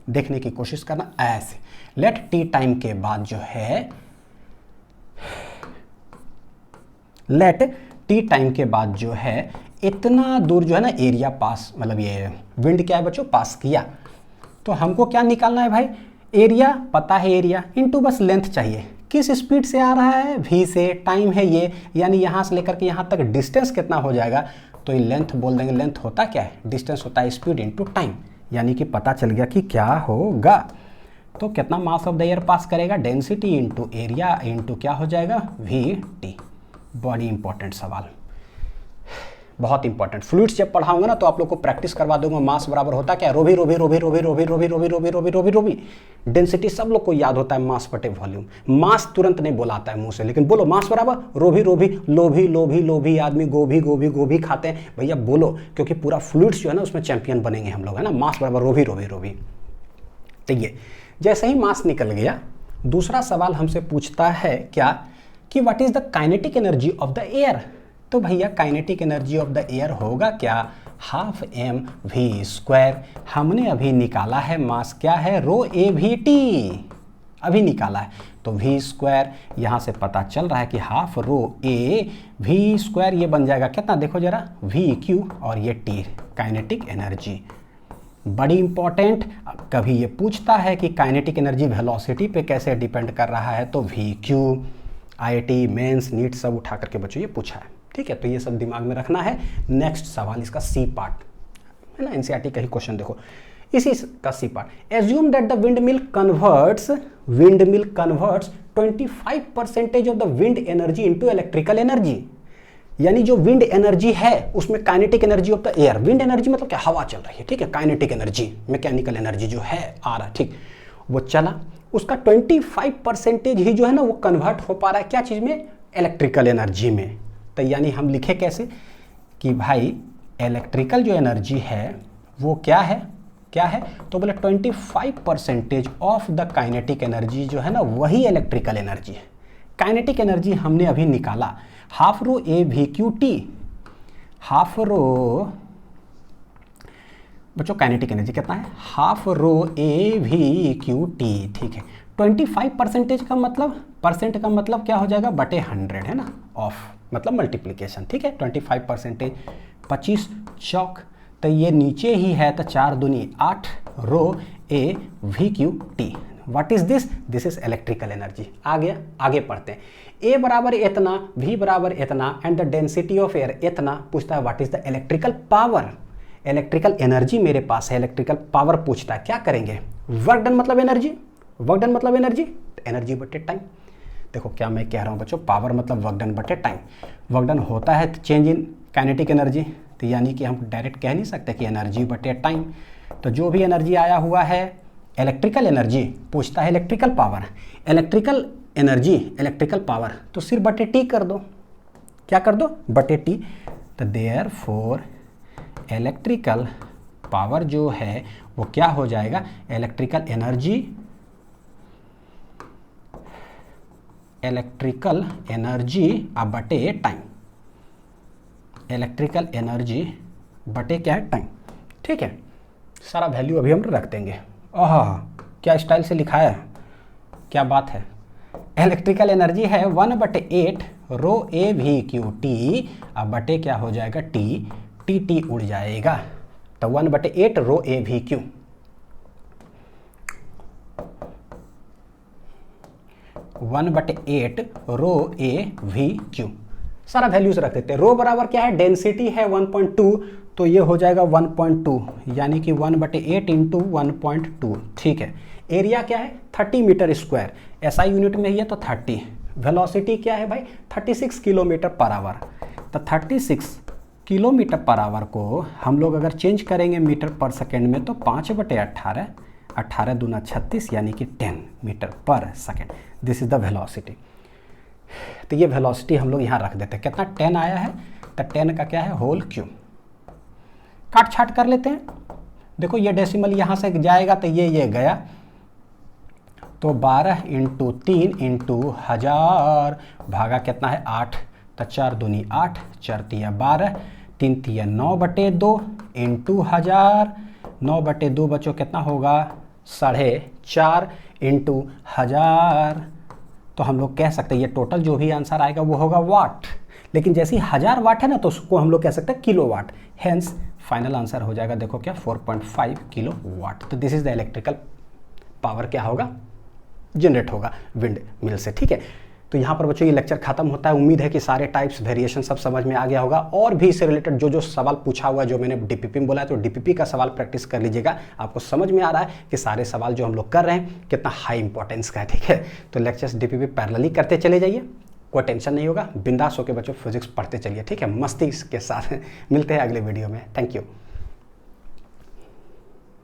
देखने की कोशिश करना ऐसे। लेट टी टाइम के बाद जो है, लेट टी टाइम के बाद जो है इतना दूर जो है ना एरिया पास, मतलब ये विंड क्या है बच्चों, पास किया। तो हमको क्या निकालना है भाई, एरिया पता है, एरिया इनटू बस लेंथ चाहिए। किस स्पीड से आ रहा है, v से, टाइम है ये, यानी यहाँ से लेकर के यहाँ तक डिस्टेंस कितना हो जाएगा, तो ये लेंथ बोल देंगे। लेंथ होता क्या है, डिस्टेंस होता है स्पीड इनटू टाइम, यानी कि पता चल गया कि क्या होगा। तो कितना mass of the air pass करेगा, डेंसिटी इनटू एरिया इनटू क्या हो जाएगा, वी टी। बड़ी इंपॉर्टेंट सवाल, बहुत इंपॉर्टेंट। फ्लूइड्स जब पढ़ाऊंगा ना तो आप लोग को प्रैक्टिस करवा दूंगा। मास बराबर होता क्या, रोवी रोवी रोवी रोवी रोवी रोवी रोवी रोवी रोवी रोवी रोवी। डेंसिटी सब लोग को याद होता है, मास बटे वॉल्यूम। मास तुरंत नहीं बोलाता है मुंह से, लेकिन बोलो मास बराबर रोवी रोवी, लोभी लोभी लोभी आदमी गोभी गोभी गोभी खाते हैं भैया, बोलो, क्योंकि पूरा फ्लूइड्स जो है ना उसमें चैंपियन बनेंगे हम लोग, है ना। मास बराबर रोवी रोवी रोवी। तो ये जैसे ही मास निकल गया, दूसरा सवाल हमसे पूछता है क्या, कि what is the kinetic energy of the air. तो भैया kinetic energy of the air होगा क्या, हाफ एम वी स्क्वायर। हमने अभी निकाला है मास क्या है, रो ए वी टी, अभी निकाला है। तो वी स्क्वायर यहाँ से पता चल रहा है कि half rho a we square, ये बन जाएगा कितना, देखो जरा, वी क्यू और ये टी, काइनेटिक एनर्जी। बड़ी इंपॉर्टेंट, कभी ये पूछता है कि काइनेटिक एनर्जी वेलोसिटी पे कैसे डिपेंड कर रहा है, तो v q, IIT mains NEET सब उठा करके बच्चों ये पूछा है, ठीक है। तो ये सब दिमाग में रखना है। नेक्स्ट सवाल इसका सी पार्ट है ना, एनसीईआरटी का ही क्वेश्चन देखो, इसी का c part. Assume that the windmill converts 25% of the wind energy into electrical energy. यानी जो विंड एनर्जी है उसमें kinetic energy of the air, wind energy मतलब क्या, हवा चल रही है, ठीक है। काइनेटिक एनर्जी, मैकेनिकल एनर्जी जो है आ रहा है, ठीक, वो चला, उसका 25% ही जो है ना वो कन्वर्ट हो पा रहा है क्या चीज में, इलेक्ट्रिकल एनर्जी में। तो यानी हम लिखे कैसे कि भाई इलेक्ट्रिकल जो एनर्जी है वो क्या है, क्या है, तो बोले 25% ऑफ द काइनेटिक एनर्जी जो है ना वही इलेक्ट्रिकल एनर्जी है। काइनेटिक एनर्जी हमने अभी निकाला, half rho a v q T, half rho बच्चों काइनेटिक एनर्जी कितना है, half rho a v q T, ठीक है। 25% का मतलब, परसेंट का मतलब क्या हो जाएगा, बटे 100 है ना, ऑफ मतलब मल्टीप्लिकेशन, ठीक है। 25%, 25 चौक, तो ये नीचे ही है, तो 4 दूनी 8 rho a v q t. What is this, this is electrical energy. आ गया, आगे पढ़ते हैं। ए बराबर इतना, वी बराबर इतना, and the density of air इतना। पूछता है what is the electrical power, electrical energy मेरे पास है, इलेक्ट्रिकल पावर पूछता है। क्या करेंगे, वर्क डन मतलब एनर्जी, वर्क डन मतलब एनर्जी, एनर्जी बटे टाइम। देखो क्या मैं कह रहा हूँ बच्चों, पावर मतलब वर्क डन बटे टाइम। वर्क डन होता है चेंज इन काइनेटिक एनर्जी, तो यानी कि हम डायरेक्ट कह नहीं सकते कि एनर्जी बटे टाइम। तो जो भी एनर्जी आया हुआ है, इलेक्ट्रिकल एनर्जी पूछता है, electrical power, electrical energy, electrical power, तो सिर्फ बटे टी कर दो, क्या कर दो, बटे टी। तो देयरफॉर इलेक्ट्रिकल पावर जो है वो क्या हो जाएगा, इलेक्ट्रिकल एनर्जी, इलेक्ट्रिकल एनर्जी अब बटे टाइम, इलेक्ट्रिकल एनर्जी बटे क्या है, टाइम, ठीक है। सारा वैल्यू अभी हम रख देंगे। ओह क्या स्टाइल से लिखा है, क्या बात है। इलेक्ट्रिकल एनर्जी है 1/8 rho a v q T, अब बटे क्या हो जाएगा, टी, टी टी उड़ जाएगा, तो 1/8 rho a v q, 1/8 rho a v q. सारा वैल्यूज रख देते हैं। रो बराबर क्या है, डेंसिटी है 1.2, तो ये हो जाएगा 1.2, यानी कि 1/8 इंटू 1.2, ठीक है। एरिया क्या है 30 मीटर स्क्वायर, एसआई यूनिट में ही है तो 30। वेलोसिटी क्या है भाई 36 किलोमीटर पर आवर, तो 36 किलोमीटर पर आवर को हम लोग अगर चेंज करेंगे मीटर पर सेकेंड में तो 5/18, 18 दूना 36, यानी कि 10 मीटर पर second. This is the velocity. तो ये वेलोसिटी हम लोग यहाँ रख देते हैं। कितना 10 आया है, तो 10 का क्या है होल क्यूब। काट छाट कर लेते हैं। देखो ये डेसिमल यहाँ से जाएगा तो ये गया, तो 12 इंटू 3 इंटू 1000 भागा कितना है 8, तो 4 दूनी 8, 4 तिया 12, 3 तिया 9/2 इंटू 1000, 9/2 बच्चों कितना होगा 4.5 इंटू 1000। तो हम लोग कह सकते हैं ये टोटल जो भी आंसर आएगा वो होगा वाट, लेकिन जैसे ही 1000 वाट है ना तो उसको हम लोग कह सकते हैं kilowatt, hence final answer हो जाएगा देखो क्या 4.5 किलो वाट। तो this is the electrical power क्या होगा, जनरेट होगा विंड मिल से। ठीक है, तो यहाँ पर बच्चों ये लेक्चर खत्म होता है। उम्मीद है कि सारे टाइप्स वेरिएशन सब समझ में आ गया होगा, और भी इससे रिलेटेड जो जो सवाल पूछा हुआ है जो मैंने डीपीपी में बोला है तो डीपीपी का सवाल प्रैक्टिस कर लीजिएगा। आपको समझ में आ रहा है कि सारे सवाल जो हम लोग कर रहे हैं कितना हाई इंपॉर्टेंस का है। ठीक है, तो लेक्चर्स डीपीपी पैरेलली करते चले जाइए, कोई टेंशन नहीं होगा, बिंदास होकर बच्चों फिजिक्स पढ़ते चलिए। ठीक है, मस्ती के साथ मिलते हैं अगले वीडियो में। Thank you.